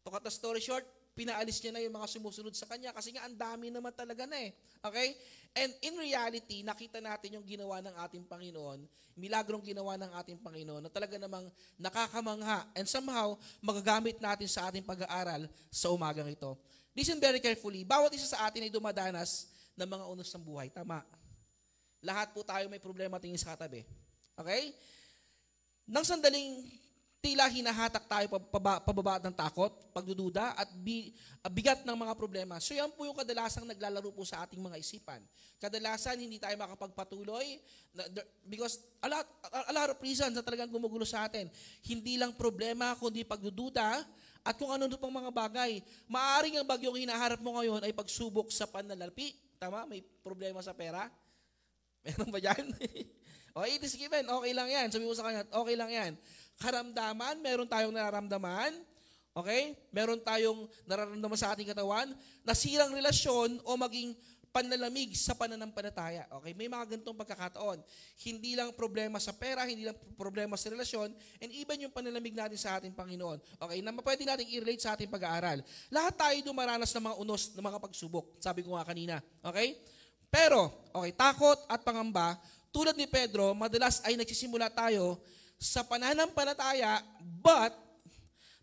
F: To cut the story short, pinaalis niya na yung mga sumusunod sa kanya kasi nga ang dami naman talaga na eh. Okay? And in reality, nakita natin yung ginawa ng ating Panginoon, milagrong ginawa ng ating Panginoon na talaga namang nakakamangha and somehow magagamit natin sa ating pag-aaral sa umagang ito. Listen very carefully. Bawat isa sa atin ay dumadanas ng mga unos ng buhay. Tama. Lahat po tayo may problema tingin sa katabi. Okay? Nang sandaling tila hinahatak tayo pababa ng takot, pagdududa, at bigat ng mga problema. So yan po yung kadalasang naglalaro po sa ating mga isipan. Kadalasan hindi tayo makapagpatuloy because a lot of reasons na talagang gumugulo sa atin. Hindi lang problema, kundi pagdududa, at kung ano pang mga bagay. Maaaring ang bagyong hinaharap mo ngayon ay pagsubok sa pananalapi. Tama? May problema sa pera? Meron ba dyan? O, it is given. Okay lang yan. Sabi mo sa kanya, okay lang yan. Karamdaman, meron tayong nararamdaman. Okay? Meron tayong nararamdaman sa ating katawan. Nasirang relasyon o maging panlalamig sa pananampalataya. Okay? May mga ganitong pagkakataon. Hindi lang problema sa pera, hindi lang problema sa relasyon, and even yung panlalamig natin sa ating Panginoon. Okay? Na pwede natin i-relate sa ating pag-aaral. Lahat tayo dumaranas ng mga unos, ng mga pagsubok. Sabi ko nga kanina. Okay? Pero, okay, takot at pangamba, tulad ni Pedro, madalas ay nagsisimula tayo sa pananampalataya, but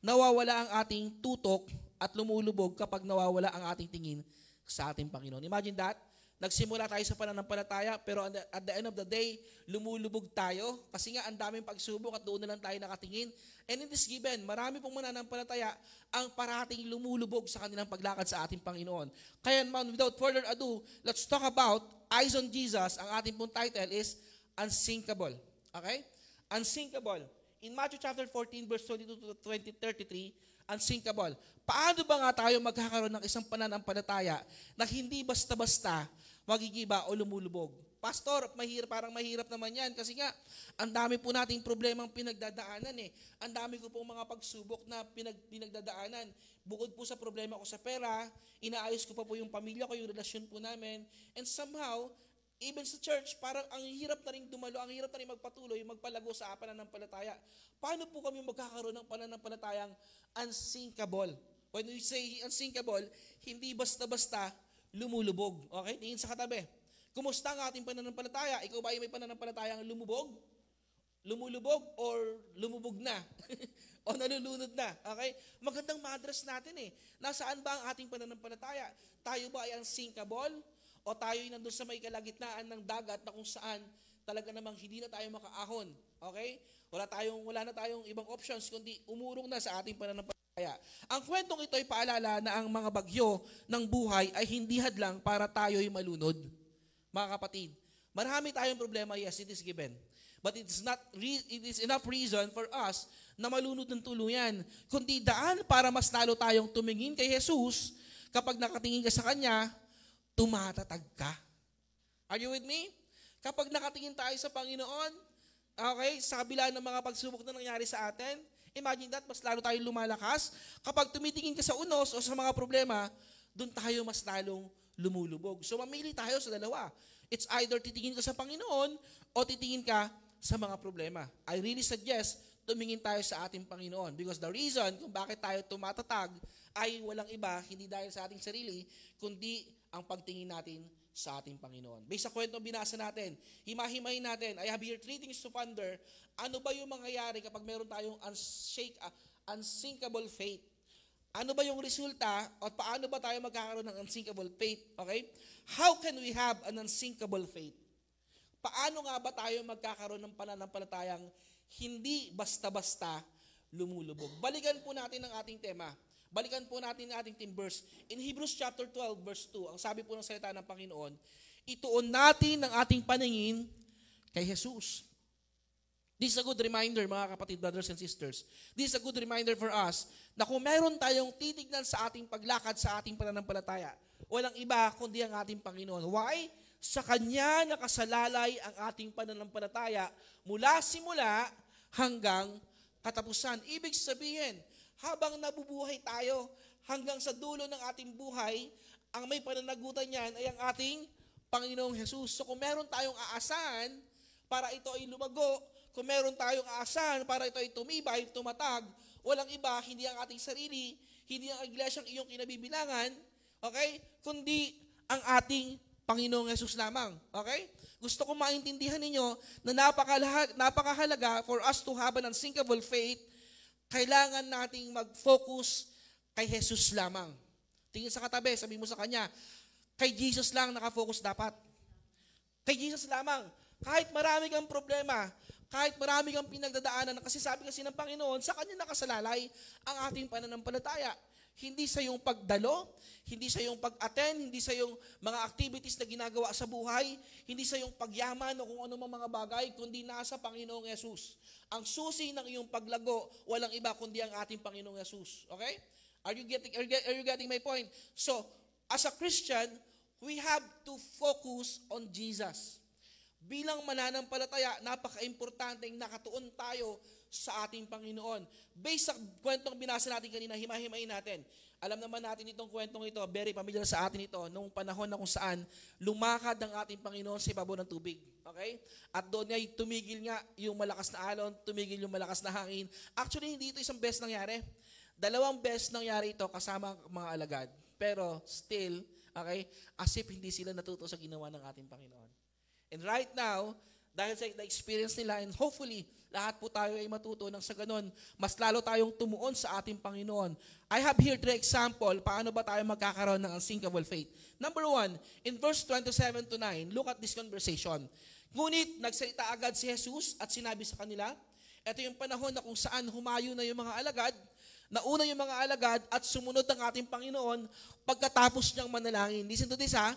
F: nawawala ang ating tutok at lumulubog kapag nawawala ang ating tingin sa ating Panginoon. Imagine that. Nagsimula tayo sa pananampalataya, pero at the end of the day, lumulubog tayo kasi nga ang daming pagsubok at doon na lang tayo nakatingin. And in this given, marami pong mananampalataya ang parating lumulubog sa kanilang paglakad sa ating Panginoon. Kaya naman, without further ado, let's talk about Eyes on Jesus. Ang ating pong title is Unsinkable. Okay? Unsinkable. In Matthew chapter 14, verse 22 to 33, unsinkable. Paano ba nga tayo magkakaroon ng isang pananampalataya na hindi basta-basta magigiba o lumulubog? Pastor, parang mahirap naman yan kasi nga, ang dami po nating problemang pinagdadaanan eh. Ang dami ko pong mga pagsubok na pinagdadaanan. Bukod po sa problema ko sa pera, inaayos ko pa po yung pamilya ko, yung relasyon po namin. And somehow, even sa church, parang ang hirap na rin dumalo, ang hirap na rin magpatuloy, magpalago sa pananampalataya. Paano po kami magkakaroon ng pananampalatayang unsinkable? When we say unsinkable, hindi basta-basta lumulubog. Okay? Tingin sa katabi. Kumusta ang ating pananampalataya? Ikaw ba ay may pananampalatayang lumubog? Lumulubog or lumubog na? O nalulunod na? Okay? Magandang ma-address natin eh. Nasaan ba ang ating pananampalataya? Tayo ba ay unsinkable? O tayo ay nandun sa may kalagitnaan ng dagat na kung saan talaga namang hindi na tayo makaahon. Okay? Wala na tayong ibang options kundi umurong na sa ating pananampalataya. Ang kwentong ito ay paalala na ang mga bagyo ng buhay ay hindi hadlang para tayo'y malunod. Mga kapatid, marami tayong problema, yes, it is given. But it is enough reason for us na malunod ng tuluyan. Kundi daan para mas lalo tayong tumingin kay Jesus, kapag nakatingin ka sa Kanya, tumatatag ka. Are you with me? Kapag nakatingin tayo sa Panginoon, okay, sa kabila ng mga pagsubok na nangyari sa atin, imagine that, mas lalo tayong lumalakas. Kapag tumitingin ka sa unos o sa mga problema, doon tayo mas lalong lumulubog. So mamili tayo sa dalawa. It's either titingin ka sa Panginoon o titingin ka sa mga problema. I really suggest tumingin tayo sa ating Panginoon because the reason kung bakit tayo tumatatag ay walang iba, hindi dahil sa ating sarili, kundi ang pagtingin natin sa ating Panginoon. Based sa kwentong binasa natin, himahimayin natin, I have here 3 things to ponder. Ano ba yung mangyayari kapag meron tayong unsinkable faith? Ano ba yung resulta o paano ba tayo magkakaroon ng unsinkable faith? Okay? How can we have an unsinkable faith? Paano nga ba tayo magkakaroon ng pananampalatayang hindi basta-basta lumulubog? Balikan po natin ang ating tema. Balikan po natin ang ating team verse. In Hebrews chapter 12 verse 2, ang sabi po ng salita ng Panginoon, ituon natin ang ating paningin kay Jesus. This is a good reminder, mga kapatid, brothers and sisters. This is a good reminder for us na kung meron tayong titignan sa ating paglakad sa ating pananampalataya, walang iba kundi ang ating Panginoon. Why? Sa Kanya nakasalalay ang ating pananampalataya mula simula hanggang katapusan. Ibig sabihin, habang nabubuhay tayo hanggang sa dulo ng ating buhay, ang may pananagutan niyan ay ang ating Panginoong Jesus. So kung meron tayong aasahan para ito ay lumago, kung meron tayong aasahan para ito ay tumibay, tumatag, walang iba, hindi ang ating sarili, hindi ang iglesyang iyong kinabibilangan, okay? Kundi ang ating Panginoong Jesus lamang. Okay? Gusto ko maintindihan ninyo na napakahalaga for us to have an unsinkable faith. Kailangan nating mag-focus kay Jesus lamang. Tingin sa katabi, sabi mo sa kanya, kay Jesus lang nakafocus dapat. Kay Jesus lamang. Kahit marami kang problema, kahit marami kang pinagdadaanan, kasi sabi kasi ng Panginoon, sa Kanya nakasalalay ang ating pananampalataya. Hindi sa iyong pagdalo, hindi sa iyong pag-attend, hindi sa iyong mga activities na ginagawa sa buhay, hindi sa iyong pagyaman o kung ano mga bagay, kundi nasa Panginoong Yesus. Ang susi ng iyong paglago, walang iba kundi ang ating Panginoong Yesus. Okay? Are you getting my point? So, as a Christian, we have to focus on Jesus. Bilang mananampalataya, napaka-importanteng nakatuon tayo sa ating Panginoon. Based sa kwentong binasa natin kanina, himahimayin natin. Alam naman natin itong kwentong ito, very familiar sa atin ito, noong panahon na kung saan lumakad ang ating Panginoon sa ibabaw ng tubig. Okay? At doon ay tumigil nga yung malakas na alon, tumigil yung malakas na hangin. Actually, hindi ito isang beses nangyari. 2 beses nangyari ito kasama ang mga alagad. Pero still, okay, as if hindi sila natuto sa ginawa ng ating Panginoon. And right now, dahil sa experience nila, and hopefully, lahat po tayo ay matuto nang sa ganun, mas lalo tayong tumuon sa ating Panginoon. I have here 3 example, paano ba tayo magkakaroon ng unsinkable faith. Number 1, in verse 27 to 9, look at this conversation. Ngunit, nagsalita agad si Jesus at sinabi sa kanila, ito yung panahon na kung saan humayo na yung mga alagad, nauna yung mga alagad at sumunod ang ating Panginoon pagkatapos niyang manalangin. Listen to this ha.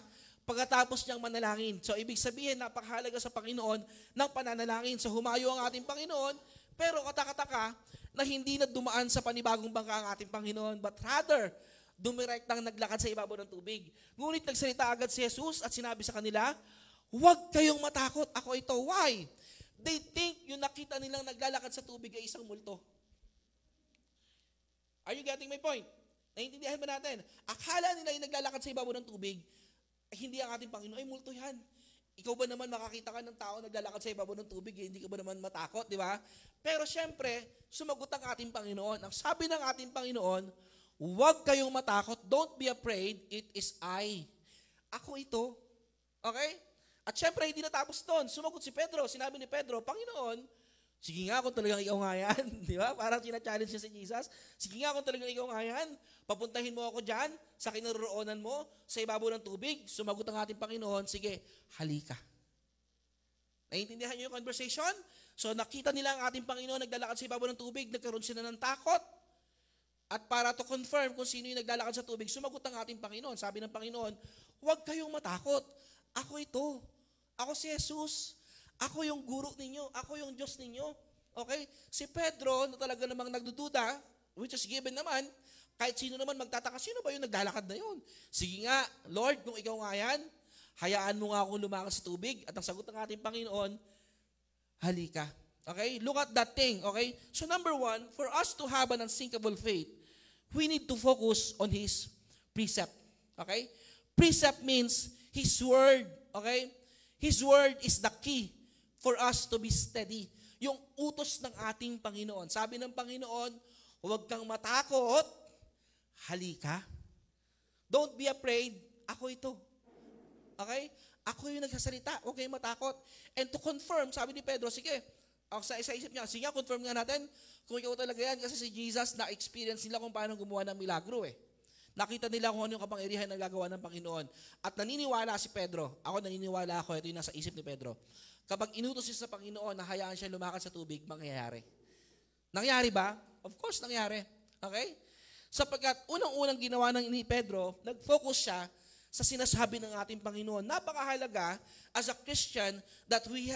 F: Pagkatapos niyang manalangin. So, ibig sabihin, napakahalaga sa Panginoon ng pananalangin. So, humayo ang ating Panginoon, pero katakataka na hindi na dumaan sa panibagong bangka ang ating Panginoon, but rather, dumirektang naglakad sa ibabaw ng tubig. Ngunit nagsalita agad si Jesus at sinabi sa kanila, huwag kayong matakot, ako ito. Why? They think yung nakita nilang naglalakad sa tubig ay isang multo. Are you getting my point? Naiintindihan ba natin? Akala nila yung naglalakad sa ibabaw ng tubig, hindi ang ating Panginoon, ay multo yan. Ikaw ba naman makakita ka ng tao naglalakad sa ibabaw ng tubig, hindi ka ba naman matakot, di ba? Pero syempre, sumagot ang ating Panginoon. Ang sabi ng ating Panginoon, huwag kayong matakot, don't be afraid, it is I. Ako ito. Okay? At syempre, hindi natapos doon. Sumagot si Pedro, sinabi ni Pedro, Panginoon, sige nga kung talagang ikaw nga yan. Di ba? Parang sina-challenge niya si Jesus. Sige nga kung talagang ikaw nga yan. Papuntahin mo ako dyan sa kinaroroonan mo sa ibabaw ng tubig. Sumagot ang ating Panginoon, sige, halika. Naiintindihan niyo yung conversation? So nakita nila ang ating Panginoon naglalakad sa ibabaw ng tubig, nagkaroon sila ng takot. At para to confirm kung sino yung naglalakad sa tubig, sumagot ang ating Panginoon. Sabi ng Panginoon, huwag kayong matakot. Ako ito. Ako si Jesus. Ako yung guro ninyo. Ako yung Diyos ninyo. Okay? Si Pedro, na talaga namang nagdududa, which is given naman, kahit sino naman magtataka, sino ba yung naglalakad na yun? Sige nga, Lord, kung ikaw nga yan, hayaan mo nga akong lumakas sa tubig. At ang sagot ng ating Panginoon, halika. Okay? Look at that thing. Okay? So number one, for us to have an unsinkable faith, we need to focus on His precept. Okay? Precept means His Word. Okay? His Word is the key for us to be steady. Yung utos ng ating Panginoon. Sabi ng Panginoon, huwag kang matakot, halika. Don't be afraid, ako ito. Okay? Ako yung nagsasalita, huwag kayong matakot. And to confirm, sabi ni Pedro, sige, sa isip niya, sige, confirm nga natin kung ikaw talaga yan. Kasi si Jesus, na-experience nila kung paano gumawa ng milagro eh. Nakita nila kung ano yung kapangyarihan na gagawa ng Panginoon. At naniniwala si Pedro, ako naniniwala ako, ito yung nasa isip ni Pedro, kapag inutos siya sa Panginoon na hayaan siya lumakad sa tubig, mangyayari. Nangyari ba? Of course, nangyari. Okay? Sapagkat unang-unang ginawa ni Pedro, nag-focus siya sa sinasabi ng ating Panginoon. Napakahalaga as a Christian that we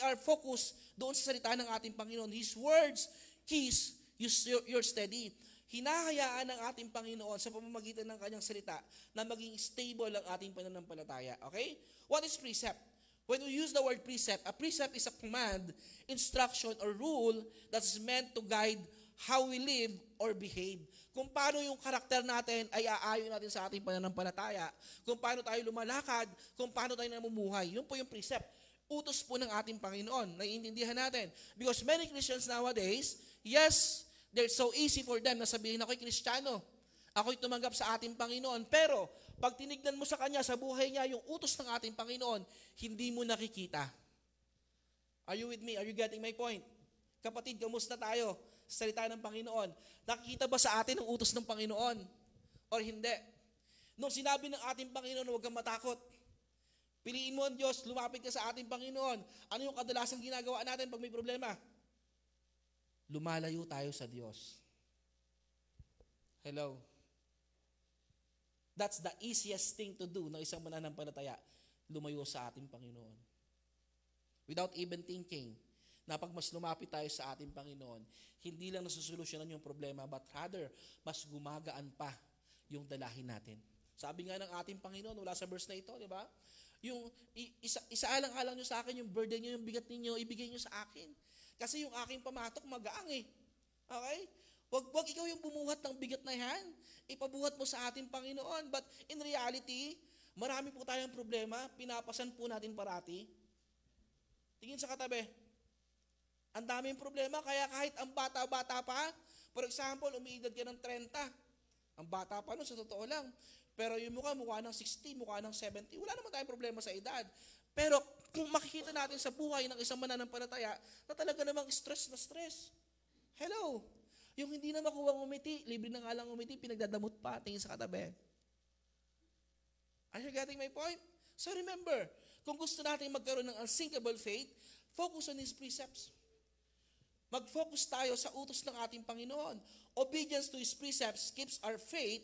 F: are focused doon sa salita ng ating Panginoon. His words, keys, your steady. Hinahayaan ng ating Panginoon sa pamamagitan ng kanyang salita na maging stable ang ating pananampalataya. Okay? What is precept? When we use the word precept, a precept is a command, instruction, or rule that is meant to guide how we live or behave. Kung paano yung karakter natin ay aayon natin sa ating pananampalataya, kung paano tayo lumalakad, kung paano tayo namumuhay. Yun po yung precept. Utos po ng ating Panginoon. Naiintindihan natin. Because many Christians nowadays, yes, they're so easy for them na sabihin, ako'y Kristiyano. Ako'y tumanggap sa ating Panginoon. Pero, pag tinignan mo sa Kanya, sa buhay niya, yung utos ng ating Panginoon, hindi mo nakikita. Are you with me? Are you getting my point? Kapatid, kamusta tayo? Salita ng Panginoon. Nakikita ba sa atin ang utos ng Panginoon? Or hindi? Nung sinabi ng ating Panginoon, huwag kang matakot. Piliin mo ang Diyos, lumapit ka sa ating Panginoon. Ano yung kadalasang ginagawa natin pag may problema? Lumalayo tayo sa Diyos. Hello? That's the easiest thing to do ng isang mananampalataya. Lumayo sa ating Panginoon. Without even thinking, na pag mas lumapit tayo sa ating Panginoon, hindi lang nasusolusyonan yung problema, but rather, mas gumagaan pa yung dalahin natin. Sabi nga ng ating Panginoon, wala sa verse na ito, di ba? Yung isaalang-alang nyo sa akin, yung burden nyo, yung bigat ninyo, ibigay nyo sa akin. Kasi yung aking pamatok, magaang eh. Okay? Wag ikaw yung bumuhat ng bigat na yan. Ipabuhat mo sa ating Panginoon. But in reality, marami po tayong problema, pinapasan po natin parati. Tingin sa katabi. Ang daming problema, kaya kahit ang bata-bata pa, for example, umiidad ka ng 30. Ang bata pa nun, sa totoo lang. Pero yung mukha ng 60, mukha ng 70. Wala naman tayong problema sa edad. Pero kung makikita natin sa buhay ng isang mananampalataya, na talaga namang stress na stress. Hello? Yung hindi na makuha umiti, libre na nga lang umiti, pinagdadamot pa, tingin sa katabi. Are you getting my point? So remember, kung gusto natin magkaroon ng unsinkable faith, focus on His precepts. Mag-focus tayo sa utos ng ating Panginoon. Obedience to His precepts keeps our faith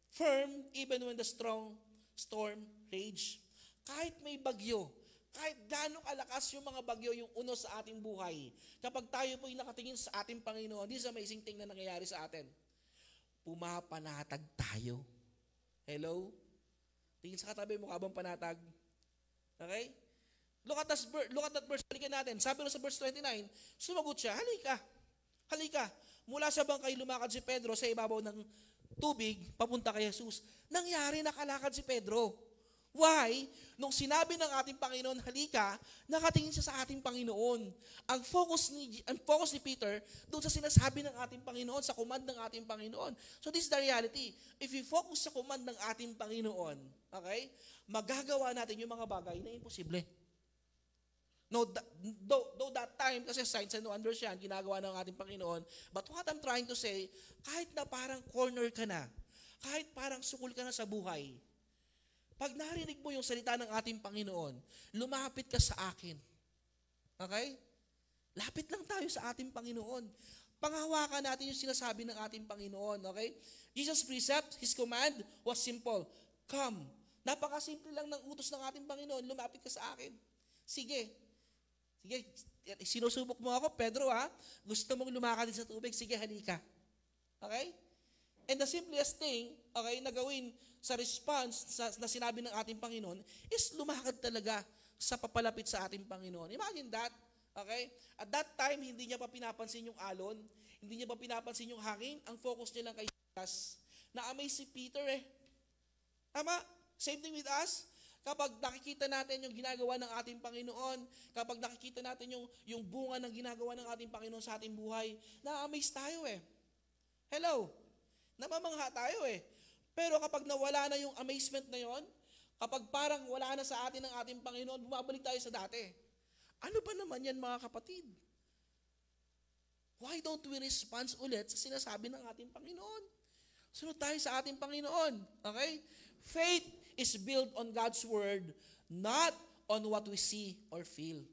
F: firm even when the strong storm rage. Kahit may bagyo, kahit gano'ng kalakas yung mga bagyo, yung unos sa ating buhay, kapag tayo po'y nakatingin sa ating Panginoon, this is amazing thing na nangyayari sa atin. Pumapanatag tayo. Hello? Tingin sa katabi mo, kabang panatag. Okay? Look at that verse, balikan natin. Sabi sa verse 29, sumagot siya, halika. Halika. Mula sa bangkay lumakad si Pedro sa ibabaw ng tubig, papunta kay Jesus. Nangyari, nakalakad si Pedro. Why? Nung sinabi ng ating Panginoon, halika, nakatingin siya sa ating Panginoon. Ang focus ni Peter doon sa sinasabi ng ating Panginoon, sa command ng ating Panginoon. So this is the reality. If we focus sa command ng ating Panginoon, okay, magagawa natin yung mga bagay na imposible. No, though that time, kasi signs and wonders yan, ginagawa ng ating Panginoon. But what I'm trying to say, kahit na parang corner ka na, kahit parang sukul ka na sa buhay, pag narinig mo yung salita ng ating Panginoon, lumapit ka sa akin. Okay? Lapit lang tayo sa ating Panginoon. Panghawakan natin yung sinasabi ng ating Panginoon. Okay? Jesus' precept, His command was simple. Come. Napakasimple lang ng utos ng ating Panginoon. Lumapit ka sa akin. Sige. Sige. Sinusubok mo ako, Pedro ha? Gusto mong lumakad sa tubig? Sige, halika. Okay? And the simplest thing, okay, na gawin sa response na sinabi ng ating Panginoon is lumakad talaga sa papalapit sa ating Panginoon. Imagine that. Okay? At that time, hindi niya pa pinapansin yung alon. Hindi niya pa pinapansin yung hangin. Ang focus niya lang kay Jesus. Na-amaze si Peter eh. Tama? Same thing with us. Kapag nakikita natin yung ginagawa ng ating Panginoon, kapag nakikita natin yung bunga ng ginagawa ng ating Panginoon sa ating buhay, na-amaze tayo eh. Hello? Namamangha tayo eh. Pero kapag nawala na yung amazement na yon, kapag parang wala na sa atin ng ating Panginoon, bumabalik tayo sa dati. Ano ba naman yan mga kapatid? Why don't we respond ulit sa sinasabi ng ating Panginoon? Sunod tayo sa ating Panginoon. Okay? Faith is built on God's Word, not on what we see or feel.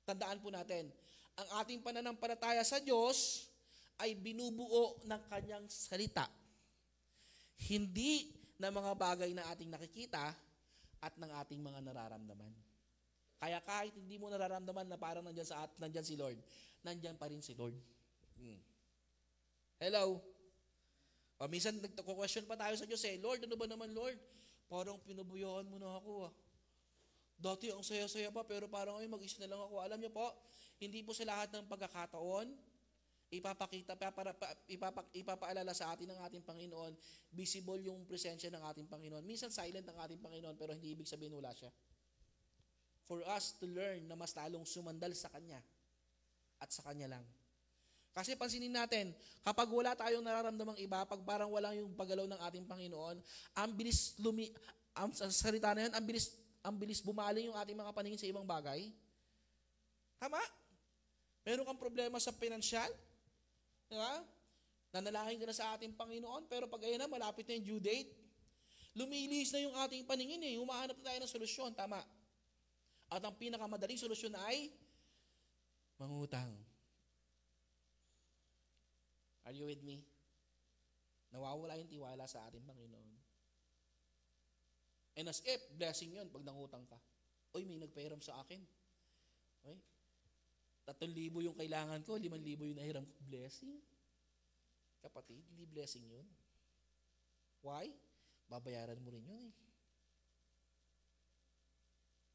F: Tandaan po natin, ang ating pananampalataya sa Diyos ay binubuo ng Kanyang salita. Hindi na mga bagay na ating nakikita at ng ating mga nararamdaman. Kaya kahit hindi mo nararamdaman na parang nandyan si Lord, nandyan pa rin si Lord. Hello? O minsan nagko-question pa tayo sa Diyos eh, Lord, ano ba naman Lord? Parang pinubuyoan mo na ako ah. Dati ang saya-saya pa pero parang ay mag-isa na lang ako. Alam niyo po, hindi po sa lahat ng pagkakataon, ipapaalala sa atin ng ating Panginoon, visible yung presensya ng ating Panginoon. Minsan silent ang ating Panginoon pero hindi ibig sabihin wala siya. For us to learn na mas lalong sumandal sa Kanya at sa Kanya lang. Kasi pansinin natin, kapag wala tayong nararamdamang iba, pag parang walang yung paggalaw ng ating Panginoon, sa salita na yan, ang bilis bumaling yung ating mga paningin sa ibang bagay. Tama? Meron kang problema sa pinansyal, di ba? Nanalangin ka na sa ating Panginoon, pero pag ayan na, malapit na yung due date, lumilis na yung ating paningin eh, humahanap na tayo ng solusyon, tama? At ang pinakamadaling solusyon ay mangutang. Are you with me? Nawawala yung tiwala sa ating Panginoon. And as if, blessing yun pag nangutang ka. Uy, may nagpahiram sa akin. Okay? 3,000 yung kailangan ko, 5,000 yung nahiram ko. Blessing? Kapatid, hindi blessing yun. Why? Babayaran mo rin yun eh.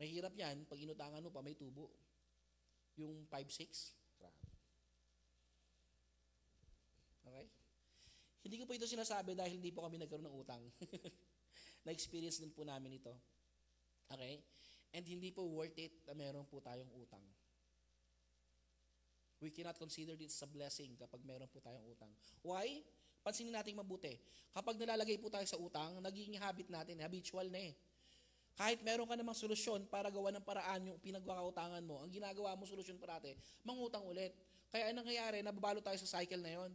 F: Mahirap yan, pag inutangan mo pa may tubo. Yung 5-6. Okay? Hindi ko po ito sinasabi dahil hindi po kami nagkaroon ng utang. Na-experience din po namin ito. Okay? And hindi po worth it na meron po tayong utang. We cannot consider this a blessing kapag meron po tayong utang. Why? Pansinin natin mabuti. Kapag nalalagay po tayo sa utang, nagiging habit natin, habitual na eh. Kahit meron ka namang solusyon para gawa ng paraan yung pinagkakautangan mo, ang ginagawa mo solusyon parate, mangutang ulit. Kaya anong nangyayari, nababalo tayo sa cycle na yon.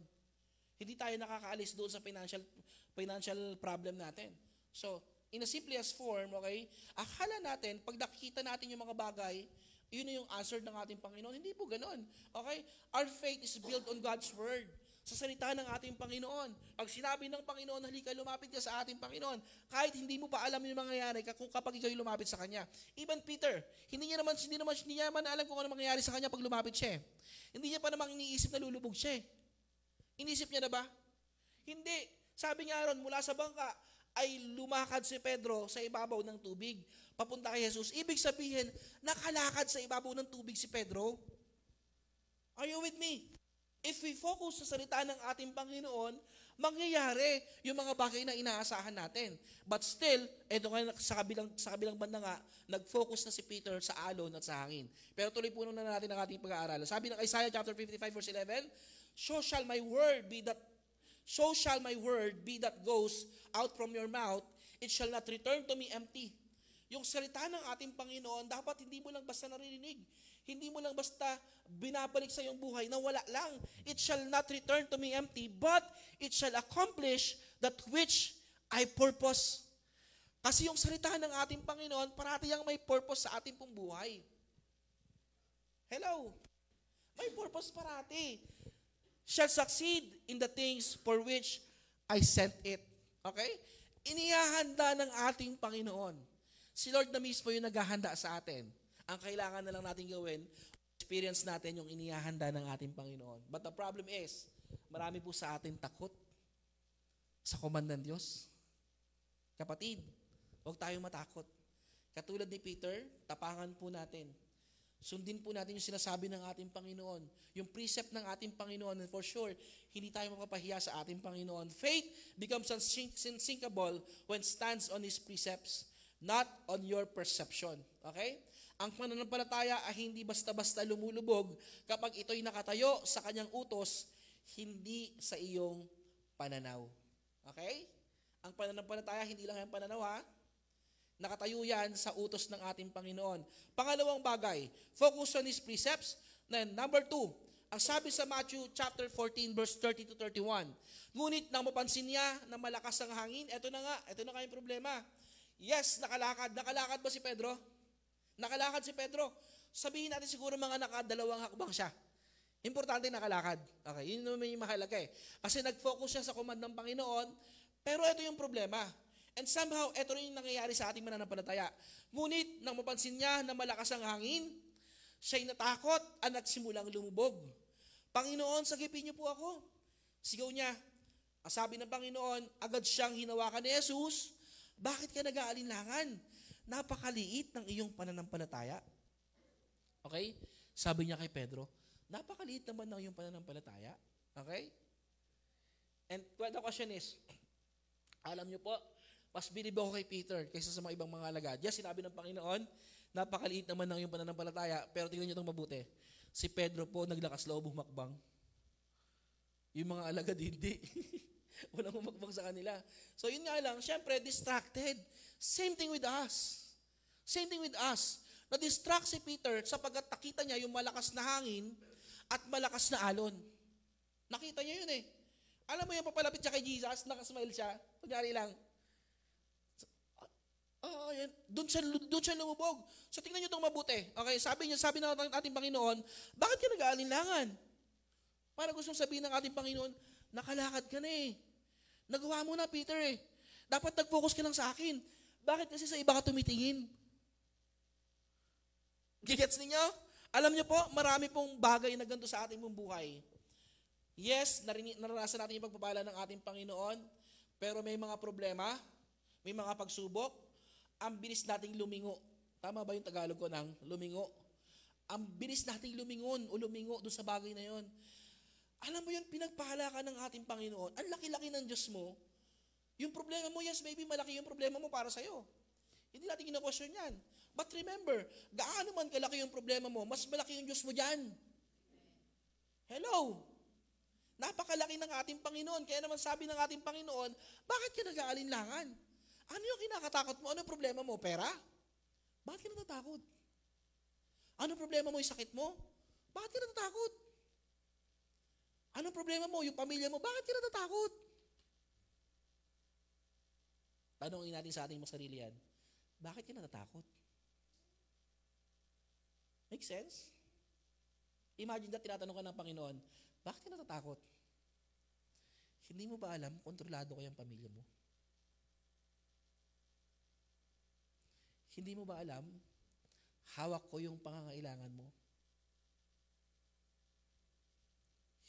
F: Hindi tayo nakakaalis doon sa financial problem natin. So, in a simplest form, okay, akala natin, pag nakikita natin yung mga bagay, yun na yung answer ng ating Panginoon. Hindi po ganon. Okay? Our faith is built on God's Word. Sa salita ng ating Panginoon. Pag sinabi ng Panginoon, halika, lumapit ka sa ating Panginoon. Kahit hindi mo pa alam yung mangyayari kapag ikaw lumapit sa Kanya. Even Peter, hindi niya man alam kung ano mangyayari sa Kanya pag lumapit siya. Hindi niya pa namang iniisip na lulubog siya. Inisip niya na ba? Hindi. Sabi niya ron, mula sa bangka, ay lumakad si Pedro sa ibabaw ng tubig. Papunta kay Jesus. Ibig sabihin, nakalakad sa ibabaw ng tubig si Pedro. Are you with me? If we focus sa salita ng ating Panginoon, mangyayari yung mga bagay na inaasahan natin. But still, ito nga sa kabilang banda nga, nag-focus na si Peter sa alon at sa hangin. Pero tuloy po na natin ang ating pag-aaral. Sabi ng Isaiah chapter 55 verse 11, So shall my word be that goes out from your mouth, it shall not return to me empty. Yung salita ng ating Panginoon, dapat hindi mo lang basta naririnig. Hindi mo lang basta binabalik sa iyong buhay na wala lang. It shall not return to me empty, but it shall accomplish that which I purpose. Kasi yung salita ng ating Panginoon, parati yang may purpose sa ating pong buhay. Hello? May purpose parati. Shall succeed in the things for which I sent it. Okay? Inihahanda ng ating Panginoon. Si Lord na mismo yung naghahanda sa atin. Ang kailangan na lang natin gawin, experience natin yung inihahanda ng ating Panginoon. But the problem is, marami po sa atin takot sa command ng Diyos. Kapatid, huwag tayong matakot. Katulad ni Peter, tapangan po natin. Sundin po natin yung sinasabi ng ating Panginoon. Yung precept ng ating Panginoon. And for sure, hindi tayo mapapahiya sa ating Panginoon. Faith becomes unsinkable when stands on His precepts, not on your perception. Okay? Ang pananampalataya ay hindi basta-basta lumulubog kapag ito'y nakatayo sa kanyang utos, hindi sa iyong pananaw. Okay? Ang pananampalataya, hindi lang yung pananaw ha. Nakatayo yan sa utos ng ating Panginoon. Pangalawang bagay, focus on His precepts. Then, number 2, ang sabi sa Matthew chapter 14 verse 30 to 31, ngunit nang mapansin niya na malakas ang hangin, ito na nga yung problema. Yes, nakalakad. Nakalakad ba si Pedro? Nakalakad si Pedro. Sabihin natin siguro mga nakadalawang hakbang siya. Importante nakalakad. Okay, yun naman yung mahalaga eh. Kasi nag-focus siya sa command ng Panginoon, pero ito yung problema. And somehow, ito rin yung nangyayari sa ating mananampalataya. Ngunit, nang mapansin niya na malakas ang hangin, siya'y natakot at nagsimulang lumubog. Panginoon, sagipin niyo po ako. Sigaw niya. Ang sabi ng Panginoon, agad siyang hinawakan ni Jesus. Bakit ka nag-aalinlangan? Napakaliit ng iyong pananampalataya. Okay? Sabi niya kay Pedro, napakaliit naman ng iyong pananampalataya. Okay? And the question is, alam niyo po, mas bilib ako kay Peter kaysa sa mga ibang mga alagad. Yes, sinabi ng Panginoon, napakaliit naman ng iyong pananampalataya, pero tingnan niyo itong mabuti. Si Pedro po naglakas loob humakbang. Yung mga alagad hindi. Walang humakbang sa kanila. So yun nga lang, syempre, distracted. Same thing with us. Same thing with us. Na-distract si Peter sapagkat nakita niya yung malakas na hangin at malakas na alon. Nakita niya yun eh. Alam mo yung papalapit siya kay Jesus, nakasmile siya, kunyari lang. Doon siya lumubog. So tingnan niyo itong mabuti. Okay, sabi ng ating Panginoon, bakit ka nag-aalinlangan? Para gusto sabihin ng ating Panginoon, nakalakad ka na eh. Nagawa mo na, Peter eh. Dapat nag-focus ka lang sa akin. Bakit kasi sa iba ka tumitingin? Gigets ninyo? Alam niyo po, marami pong bagay na ganito sa ating buhay. Yes, naranasan natin yung pagpapala ng ating Panginoon, pero may mga problema, may mga pagsubok, ang bilis nating lumingo. Tama ba yung Tagalog ko ng lumingo? Ang bilis nating lumingon o lumingo doon sa bagay na yon. Alam mo yun, pinagpahala ka ng ating Panginoon. Ang laki-laki ng Diyos mo. Yung problema mo, yes, maybe malaki yung problema mo para sa'yo. Hindi natin kina-question yan. But remember, gaano man kalaki yung problema mo, mas malaki yung Diyos mo dyan. Hello? Napakalaki ng ating Panginoon. Kaya naman sabi ng ating Panginoon, bakit ka nag-aalinlangan? Ano yung kinakatakot mo? Ano yung problema mo? Pera? Bakit ka natatakot? Ano yung problema mo? Yung sakit mo? Bakit ka natatakot? Ano yung problema mo? Yung pamilya mo? Bakit ka natatakot? Tanongin natin sa ating mga sarili yan. Bakit ka natatakot? Make sense? Imagine that tinatanong ka ng Panginoon, bakit ka natatakot? Hindi mo ba alam, kontrolado ko yung pamilya mo? Hindi mo ba alam, hawak ko yung pangangailangan mo?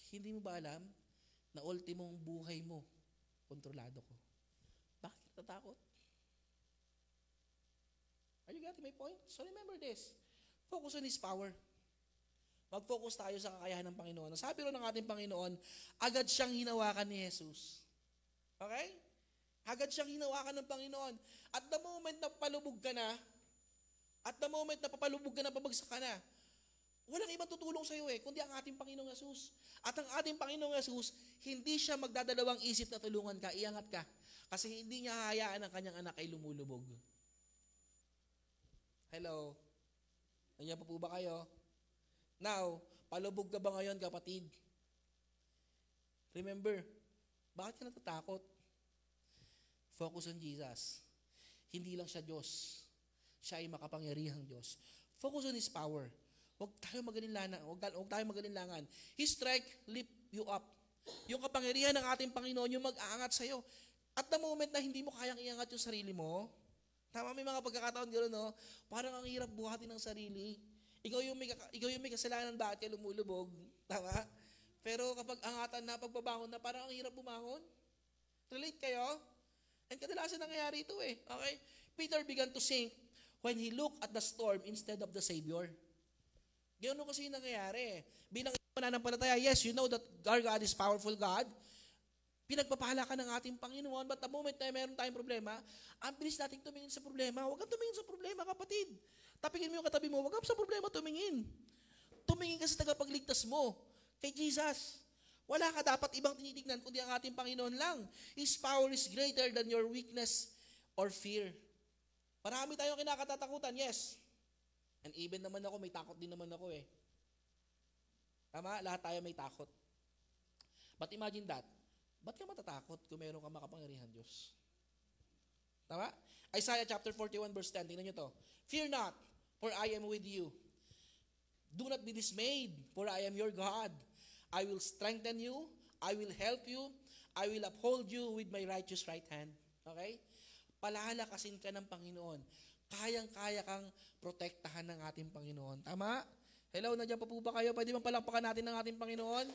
F: Hindi mo ba alam, na ultimong buhay mo, kontrolado ko? Bakit ka natatakot? Are you getting my point? So remember this, focus on His power. Mag-focus tayo sa kakayahan ng Panginoon. Sabi rin ng ating Panginoon, agad siyang hinawakan ni Jesus. Okay? Agad siyang hinawakan ng Panginoon. At the moment na papalubog ka na, pabagsak ka na, walang ibang tutulong sa iyo kundi ang ating Panginoong Jesus. At ang ating Panginoong Jesus, hindi siya magdadalawang isip na tulungan ka, iangat ka. Kasi hindi niya hahayaan ang kanyang anak ay lumulubog. Hello? Nandiyan pa po ba kayo? Now, palubog ka ba ngayon, kapatid? Remember, bakit ka natatakot? Focus on Jesus. Hindi lang siya Diyos. Siya ay makapangyarihang Diyos. Focus on His power. Huwag tayo magalinlangan. Huwag tayo magalinlangan. His strength lift you up. Yung kapangyarihan ng ating Panginoon, yung mag-aangat sa'yo. At the moment na hindi mo kayang iangat yung sarili mo, tama, may mga pagkakataon gano'n, no? Parang ang hirap buhatin ng sarili. Ikaw yung may kasalanan, bakit ka lumulubog? Tama? Pero kapag angatan na, pagbabangon na, parang ang hirap bumangon. Relate kayo? And kadalasan nangyayari ito eh. Okay? Peter began to sink when he looked at the storm instead of the Savior. Gano'n kasi yung nangyayari eh. Bilang mananampalataya, yes, you know that our God is powerful God. Pinagpapala ka ng ating Panginoon, but the moment na meron tayong problema, ang bilis nating tumingin sa problema. Huwag kang tumingin sa problema, kapatid. Tapingin mo yung katabi mo, huwag kang sa problema tumingin. Tumingin ka sa tagapagligtas mo, kay Jesus. Wala ka dapat ibang tinitignan kundi ang ating Panginoon lang. His power is greater than your weakness or fear. Marami tayong kinakatatakutan, yes. And even naman ako, may takot din naman ako eh. Tama? Lahat tayo may takot. But imagine that. Ba't ka matatakot kung meron ka makapangyarihan Diyos? Tama? Isaiah chapter 41 verse 10. Tingnan nyo to. Fear not, for I am with you. Do not be dismayed, for I am your God. I will strengthen you. I will help you. I will uphold you with my righteous right hand. Okay? Palalakasin ka ng Panginoon. Kayang-kaya kang protektahan ng ating Panginoon. Tama? Hello, nandiyan pa po ba kayo? Pwede bang palakpakan natin ng ating Panginoon?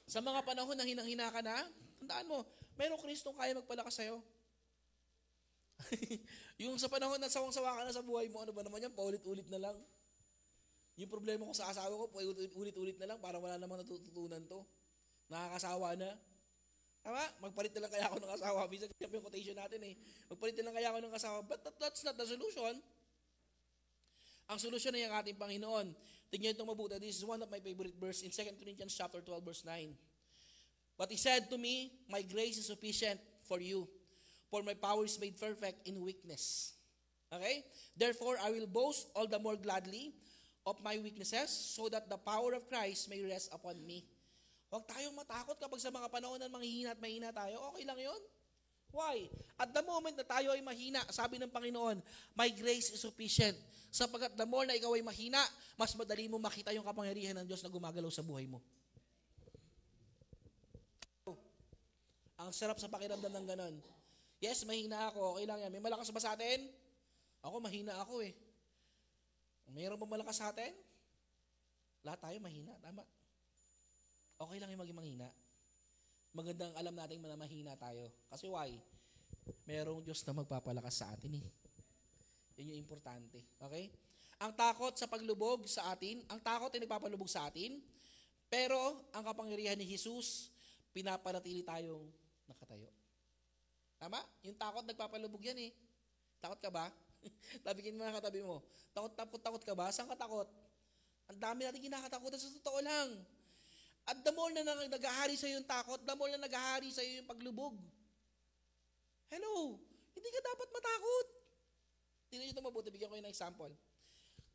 F: Sa mga panahon na hinang-hina ka na, tandaan mo, mayroong Kristong kaya magpalakas sa'yo. Yung sa panahon na sawang-sawa ka na sa buhay mo, ano ba naman yan? Paulit-ulit na lang. Yung problema ko sa asawa ko, paulit-ulit na lang, parang wala namang natututunan to. Nakakasawa na. Tama? Magpalit na lang kaya ako ng asawa. Bisa yung quotation natin eh. Magpalit na lang kaya ako ng asawa. But that's not the solution. Ang solusyon ay ang ating Panginoon. Tingnan itong mabuti. This is one of my favorite verse in 2 Corinthians chapter 12 verse 9. But he said to me, my grace is sufficient for you, for my power is made perfect in weakness. Okay? Therefore, I will boast all the more gladly of my weaknesses, so that the power of Christ may rest upon me. Huwag tayong matakot kapag sa mga panahon na manghihina at mahina tayo. Okay lang yun. Why? At the moment na tayo ay mahina, sabi ng Panginoon, my grace is sufficient. Sapagkat the more na ikaw ay mahina, mas madali mo makita yung kapangyarihan ng Diyos na gumagalaw sa buhay mo. Ang sarap sa pakiramdam ng ganon. Yes, mahina ako. Okay lang yan. May malakas ba sa atin? Ako, mahina ako eh. Mayroon ba malakas sa atin? Lahat tayo mahina. Tama. Okay lang yung maging manghina. Magandang alam natin na mahina tayo. Kasi why? Merong Diyos na magpapalakas sa atin eh. Yun yung importante. Okay? Ang takot sa paglubog sa atin, ang takot ay nagpapalubog sa atin, pero ang kapangyarihan ni Jesus, pinapanatili tayong nakatayo. Tama? Yung takot nagpapalubog yan eh. Takot ka ba? Tabikin mo na katabi mo. Takot ka ba? Saan ka takot? Ang dami natin kinakatakutan sa totoo lang. At the more na naghahari sa iyo yung takot, the more na naghahari sa iyo yung paglubog. Hello, hindi ka dapat matakot. Tingnan nyo ito mabuti, bigyan ko kayo ng example.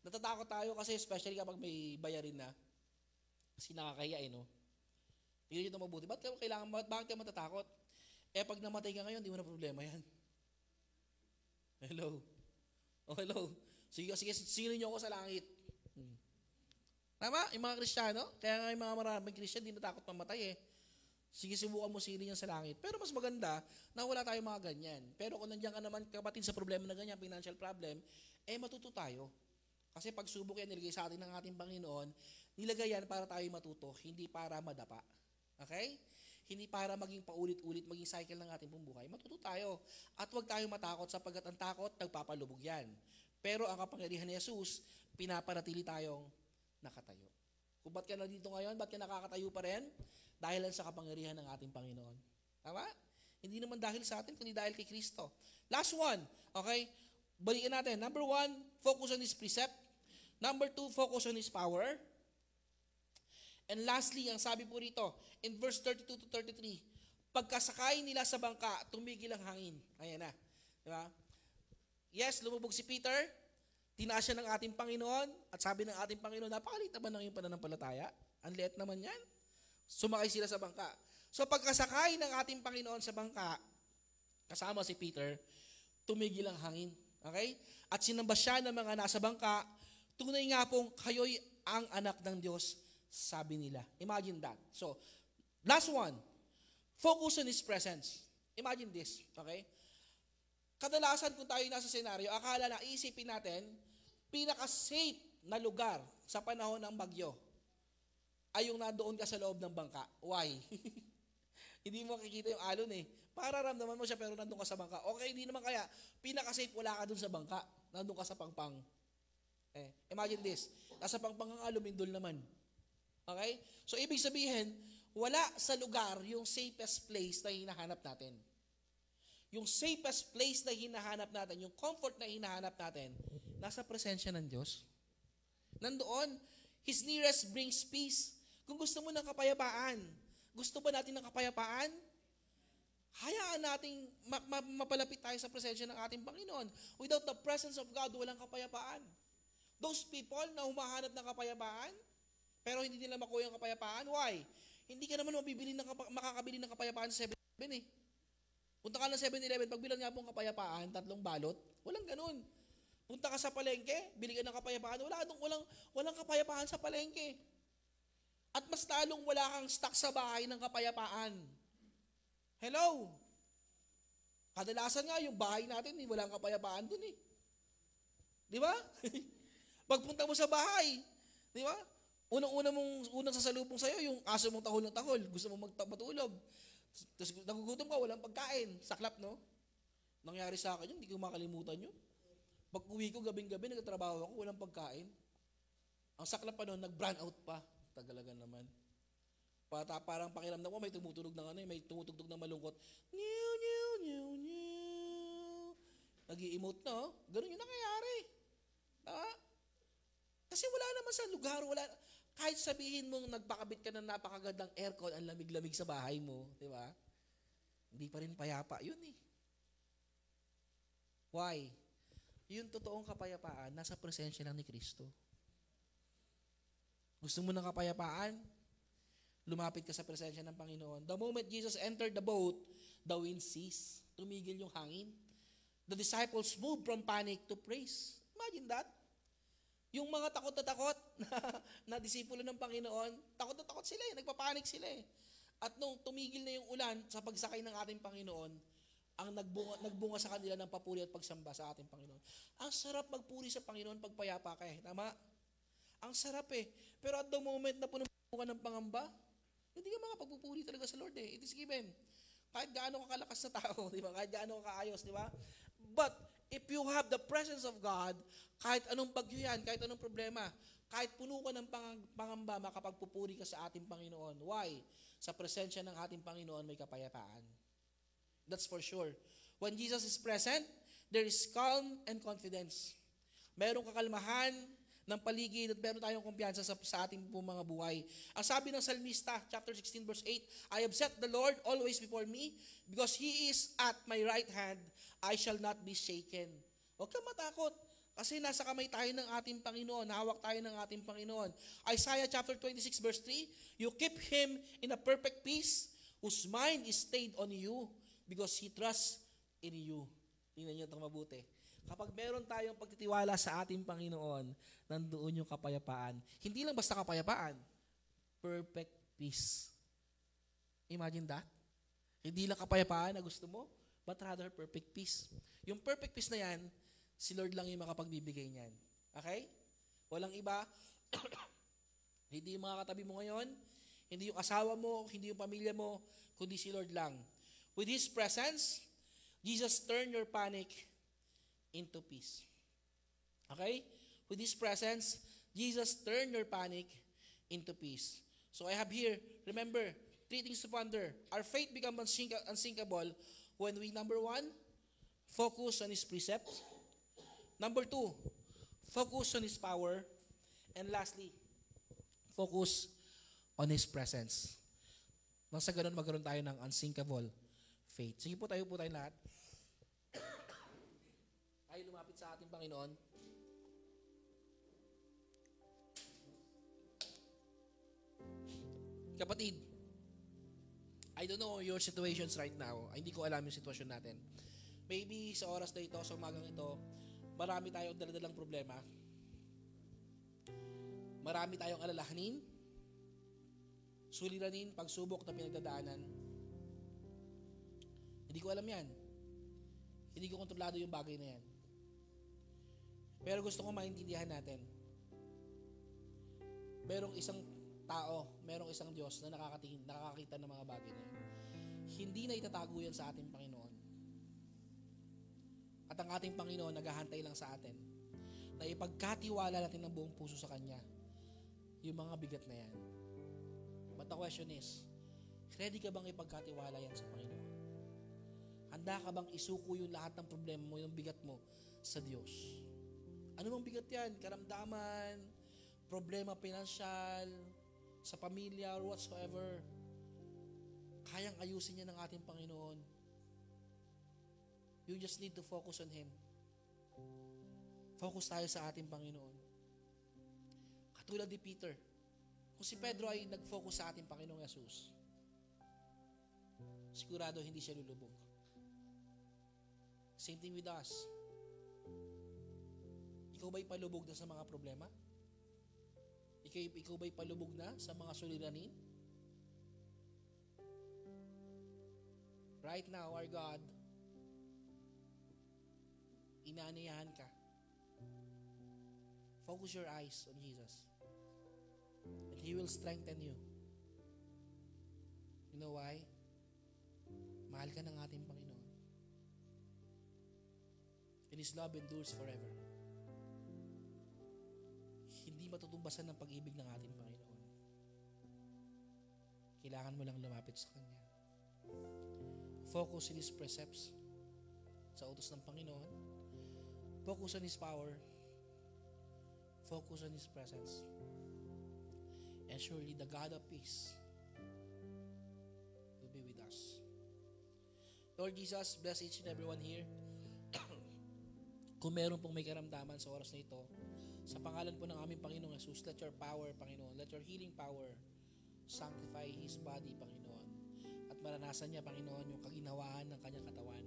F: Natatakot tayo kasi especially kapag may bayarin na. Kasi nakakahiya no? Tingnan nyo ito mabuti. Bakit ka matatakot? Eh pag namatay ka ngayon, di mo na problema yan. Hello. Oh, hello. Sige, singilin nyo ako sa langit. Tama? Yung mga Kristiyano, kaya nga yung mga maraming Kristiyano, hindi natakot mamatay eh. Sige, subukan mo sili niyan sa langit. Pero mas maganda na wala tayong mga ganyan. Pero kung nandiyan ka naman kapatid sa problema na ganyan, financial problem, eh matuto tayo. Kasi pagsubok yan, nilagay sa atin ng ating Panginoon, nilagay yan para tayo matuto, hindi para madapa. Okay? Hindi para maging paulit-ulit, maging cycle ng ating buhay. Matuto tayo. At huwag tayong matakot sapagkat ang takot, nagpapalubog yan. Pero ang kapangyarihan ni Jesus, pinapanatili tayong nakatayo. Kung ba't ka na dito ngayon, ba't ka nakakatayo pa rin? Dahil lang sa kapangyarihan ng ating Panginoon. Tama? Hindi naman dahil sa atin, kundi dahil kay Kristo. Last one. Okay? Balikan natin. Number 1, focus on His precept. Number 2, focus on His power. And lastly, ang sabi po rito, in verse 32 to 33, pagkasakay nila sa bangka, tumigil ang hangin. Ayan na. Diba? Yes, lumubog si Peter, tinaas siya ng ating Panginoon, at sabi ng ating Panginoon, napakaliit naman ng iyong pananampalataya. Ang liit naman yan. Sumakay sila sa bangka. So pagkasakay ng ating Panginoon sa bangka, kasama si Peter, tumigil ang hangin. Okay? At sinamba siya ng mga nasa bangka, tunay nga pong kayo'y ang anak ng Diyos, sabi nila. Imagine that. So, last one, focus on His presence. Imagine this, okay? Kadalasan kung tayo nasa senaryo, akala na iisipin natin, pinaka-safe na lugar sa panahon ng bagyo ay yung nandoon ka sa loob ng bangka. Why? Hindi mo makikita yung alon eh. Pararamdaman mo siya pero nandun ka sa bangka. Okay, hindi naman kaya, pinaka-safe wala ka dun sa bangka. Nandun ka sa pangpang. Imagine this. Nasa pangpang ang alumindol naman. Okay? So, ibig sabihin, wala sa lugar yung safest place na hinahanap natin. Yung safest place na hinahanap natin, yung comfort na hinahanap natin, nasa presensya ng Diyos. Nandoon, His nearest brings peace. Kung gusto mo ng kapayapaan, gusto ba natin ng kapayapaan? Hayaan nating mapalapit tayo sa presensya ng ating Panginoon. Without the presence of God, walang kapayapaan. Those people na humahanap ng kapayapaan, pero hindi nila makuha yung kapayapaan, why? Hindi ka naman makakabili ng kapayapaan sa 7-Eleven eh. Punta ka ng 7-Eleven, pagbilang nga pong kapayapaan, 3 balot, walang ganun. Punta ka sa palengke, bili ka ng kapayapaan, walang kapayapaan sa palengke. At mas talong wala kang stock sa bahay ng kapayapaan. Hello? Kadalasan nga yung bahay natin, walang kapayapaan dun eh. Di ba? Pagpunta mo sa bahay, di ba? Unang sasalubong sa'yo, yung aso mong tahol ng tahol, gusto mong matulog. Tapos nagugutom ka, walang pagkain. Saklap, no? Nangyari sa akin yun, hindi ko makalimutan yun. Pag uwi ko, gabing-gabi, nagtatrabaho ako, walang pagkain. Ang saklap pa noon, nag-brand out pa. Tagalagan naman. Parang pakiramdam ko, may tumutunog ng may tumutugtog ng malungkot. New, new, new, new. Nag-i-emote na, oh. Ganun yung nangyayari. Kasi wala naman sa lugar, kahit sabihin mong nagpakabit ka ng napakagandang aircon, ang lamig-lamig sa bahay mo, di ba? Hindi pa rin payapa yun eh. Why? Yung totoong kapayapaan, nasa presensya lang ni Kristo. Gusto mo ng kapayapaan? Lumapit ka sa presensya ng Panginoon. The moment Jesus entered the boat, the wind ceased. Tumigil yung hangin. The disciples moved from panic to praise. Imagine that. Yung mga takot na disipulo ng Panginoon, takot na takot sila eh, nagpapanik sila eh. At nung tumigil na yung ulan sa pagsakay ng ating Panginoon, ang nagbunga sa kanila ng papuri at pagsamba sa ating Panginoon. Ang sarap magpuri sa Panginoon pag payapa ka eh. Tama? Ang sarap eh. Pero at the moment na puno ka ng pangamba, hindi ka makapagpupuri talaga sa Lord eh. It is given. Kahit gaano ka kalakas na tao, di ba? Kahit gaano ka kaayos, di ba? But if you have the presence of God, kahit anong bagyo yan, kahit anong problema, kahit puno ka ng pangamba, makapagpupuri ka sa ating Panginoon. Why? Sa presensya ng ating Panginoon may kapayapaan. That's for sure. When Jesus is present, there is calm and confidence. Merong kakalmahan ng paligid at meron tayong kumpiyansa sa ating mga buhay. Ang sabi ng Salmista, chapter 16, verse 8, I have set the Lord always before me, because He is at my right hand, I shall not be shaken. Huwag kang matakot, kasi nasa kamay tayo ng ating Panginoon, hawak tayo ng ating Panginoon. Isaiah chapter 26, verse 3, you keep Him in a perfect peace, whose mind is stayed on you, because He trusts in you. Tingnan niyo itong mabuti. Kapag meron tayong pagtitiwala sa ating Panginoon, nandoon yung kapayapaan. Hindi lang basta kapayapaan, perfect peace. Imagine that. Hindi lang kapayapaan na gusto mo, but rather perfect peace. Yung perfect peace na yan, si Lord lang yung makapagbibigay niyan. Okay? Walang iba. Hindi yung mga katabi mo ngayon, hindi yung asawa mo, hindi yung pamilya mo, kundi si Lord lang. With His presence, Jesus turned your panic into peace. Okay? With His presence, Jesus turned your panic into peace. So I have here, remember, 3 things to ponder. Our faith becomes unsinkable when we, number 1, focus on His precepts. Number 2, focus on His power. And lastly, focus on His presence. Nang sa ganun, magkaroon tayo ng unsinkable faith. Sige po tayo lahat. Tayo lumapit sa ating Panginoon. Kapatid, I don't know your situations right now. Hindi ko alam yung sitwasyon natin. Maybe sa oras na ito, sa umagang ito, marami tayong daladalang problema. Marami tayong alalahanin, suliranin, pagsubok na pinagdadaanan. Hindi ko alam yan. Hindi ko kontrolado yung bagay na yan. Pero gusto ko maintindihan natin. Merong isang tao, merong isang Diyos na nakakakita ng mga bagay na yan. Hindi na itatago yan sa ating Panginoon. At ang ating Panginoon naghahantay lang sa atin na ipagkatiwala natin ng buong puso sa Kanya yung mga bigat na yan. But the question is, ready ka bang ipagkatiwala yan sa Panginoon? Handa ka bang isuko yung lahat ng problema mo, yung bigat mo sa Diyos? Ano bang bigat yan? Karamdaman, problema pinansyal, sa pamilya, or whatsoever. Kayang ayusin niya ng ating Panginoon. You just need to focus on Him. Focus tayo sa ating Panginoon. Katulad ni Peter. Kung si Pedro ay nag-focus sa ating Panginoong Jesus, sigurado hindi siya lulubog. Same thing with us. Ikaw ba'y palubog na sa mga problema? Ikaw ba'y palubog na sa mga suliranin? Right now, our God, inaaniyahan ka. Focus your eyes on Jesus. And He will strengthen you. You know why? Mahal ka ng ating Panginoon. And His love endures forever. Hindi matutumbasan ng pag-ibig ng ating Panginoon. Kailangan mo lang lumapit sa Kanya. Focus in His precepts sa utos ng Panginoon. Focus on His power. Focus on His presence. And surely the God of peace will be with us. Lord Jesus, bless each and everyone here. Kung meron pong may karamdaman sa oras na ito, sa pangalan po ng aming Panginoong Jesus, let your power, Panginoon, let your healing power sanctify His body, Panginoon. At maranasan niya, Panginoon, yung kaginhawaan ng kanyang katawan.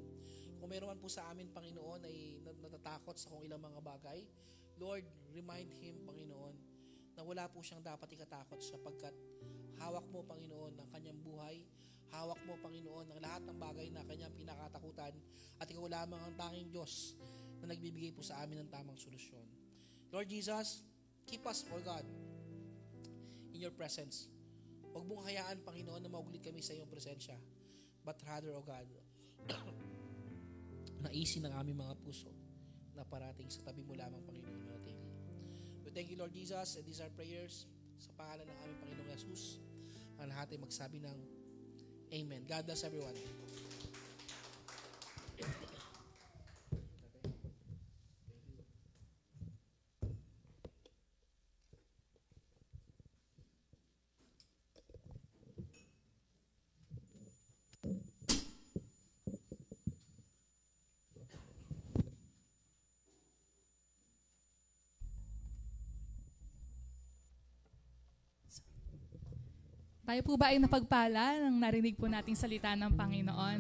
F: Kung meron man po sa amin, Panginoon, ay natatakot sa kung ilang mga bagay, Lord, remind him, Panginoon, na wala po siyang dapat ikatakot sapagkat hawak mo, Panginoon, ang kanyang buhay. Hawak mo, Panginoon, ang lahat ng bagay na kanyang pinakatakutan at ikaw lamang ang tanging Diyos na nagbibigay po sa amin ng tamang solusyon. Lord Jesus, keep us, O God, in your presence. Huwag mong hayaan, Panginoon, na mauglit kami sa iyong presensya. But rather, O God, naisin ang aming mga puso na parating sa tabi mo lamang, Panginoon, manatili. We thank you, Lord Jesus, and these are prayers sa pangalan ng aming Panginoong Jesus. Ang lahat ay magsabi ng Amen. God bless everyone.
C: Tayo po ba ay napagpala nang narinig po nating salita ng Panginoon?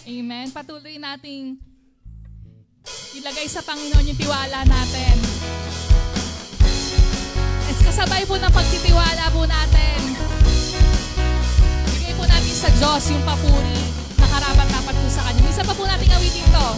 C: Amen. Patuloy nating ilagay sa Panginoon yung tiwala natin. At kasabay po ng pagtitiwala po natin, bigay po natin sa Diyos yung papuri na karapat-dapat po sa Kanya. Isa pa po nating awitin to.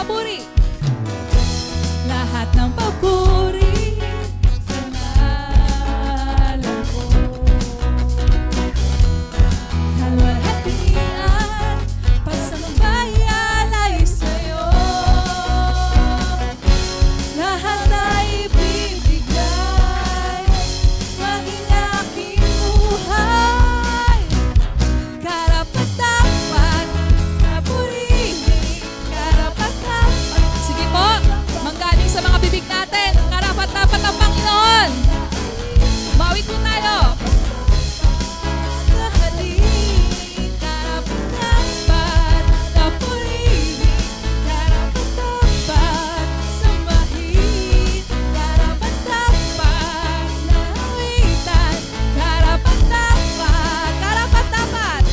B: papuri. Lahat ng papuri sa ngalan ko. Kalwalhatian, pagsambayan ay sa'yo. Lahat ay ibibigay, maging aking buhay. Karapat-dapat na purihin, karapat-dapat. Sige po, manggaling sa mga bibig natin, karapat-dapat ang Panginoon. Bawit po tayo. Mahalin, karapat-dapat na purihin, karapat-dapat sambahin, karapat-dapat na awitan, karapat-dapat, karapat-dapat,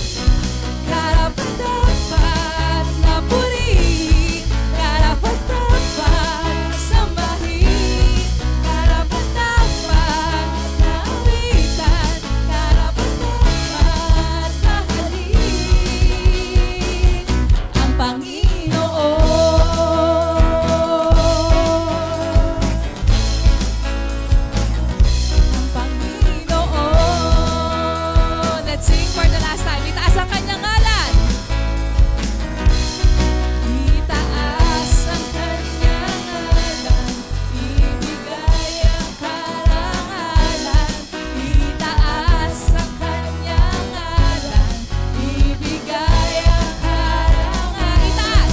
B: karapat-dapat na purihin, karapat-dapat sambahin, karapat-dapat na awitan, karapat-dapat mahalin ang Panginoon. Let's sing for the last time. Itaas ang kanyang ngalan. Itaas ang kanyang ngalan. Ibigay ang karangalan. Itaas ang kanyang ngalan. Ibigay ang karangalan.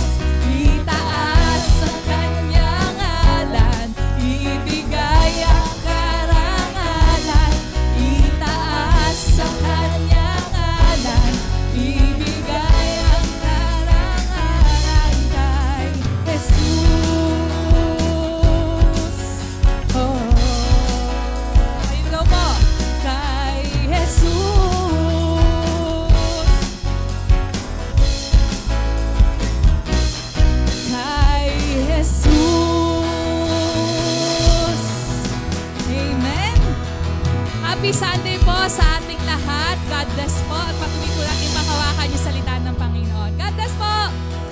B: Itaas ang kanyang ngalan. Ibigay ang karangalan. Itaas ang kanyang ngalan. Ibigay ang karangalan kay Jesus. Oh, ayun daw po. Kay Jesus. Kay Jesus. Amen. Happy Sunday po sa ating lahat. God bless po. At patuloy po natin makawakan yung salita ng Panginoon. God bless po.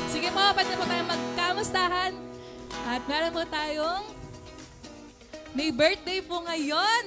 B: Sige po, pwede po tayong magkamustahan. At meron po tayong may birthday po ngayon.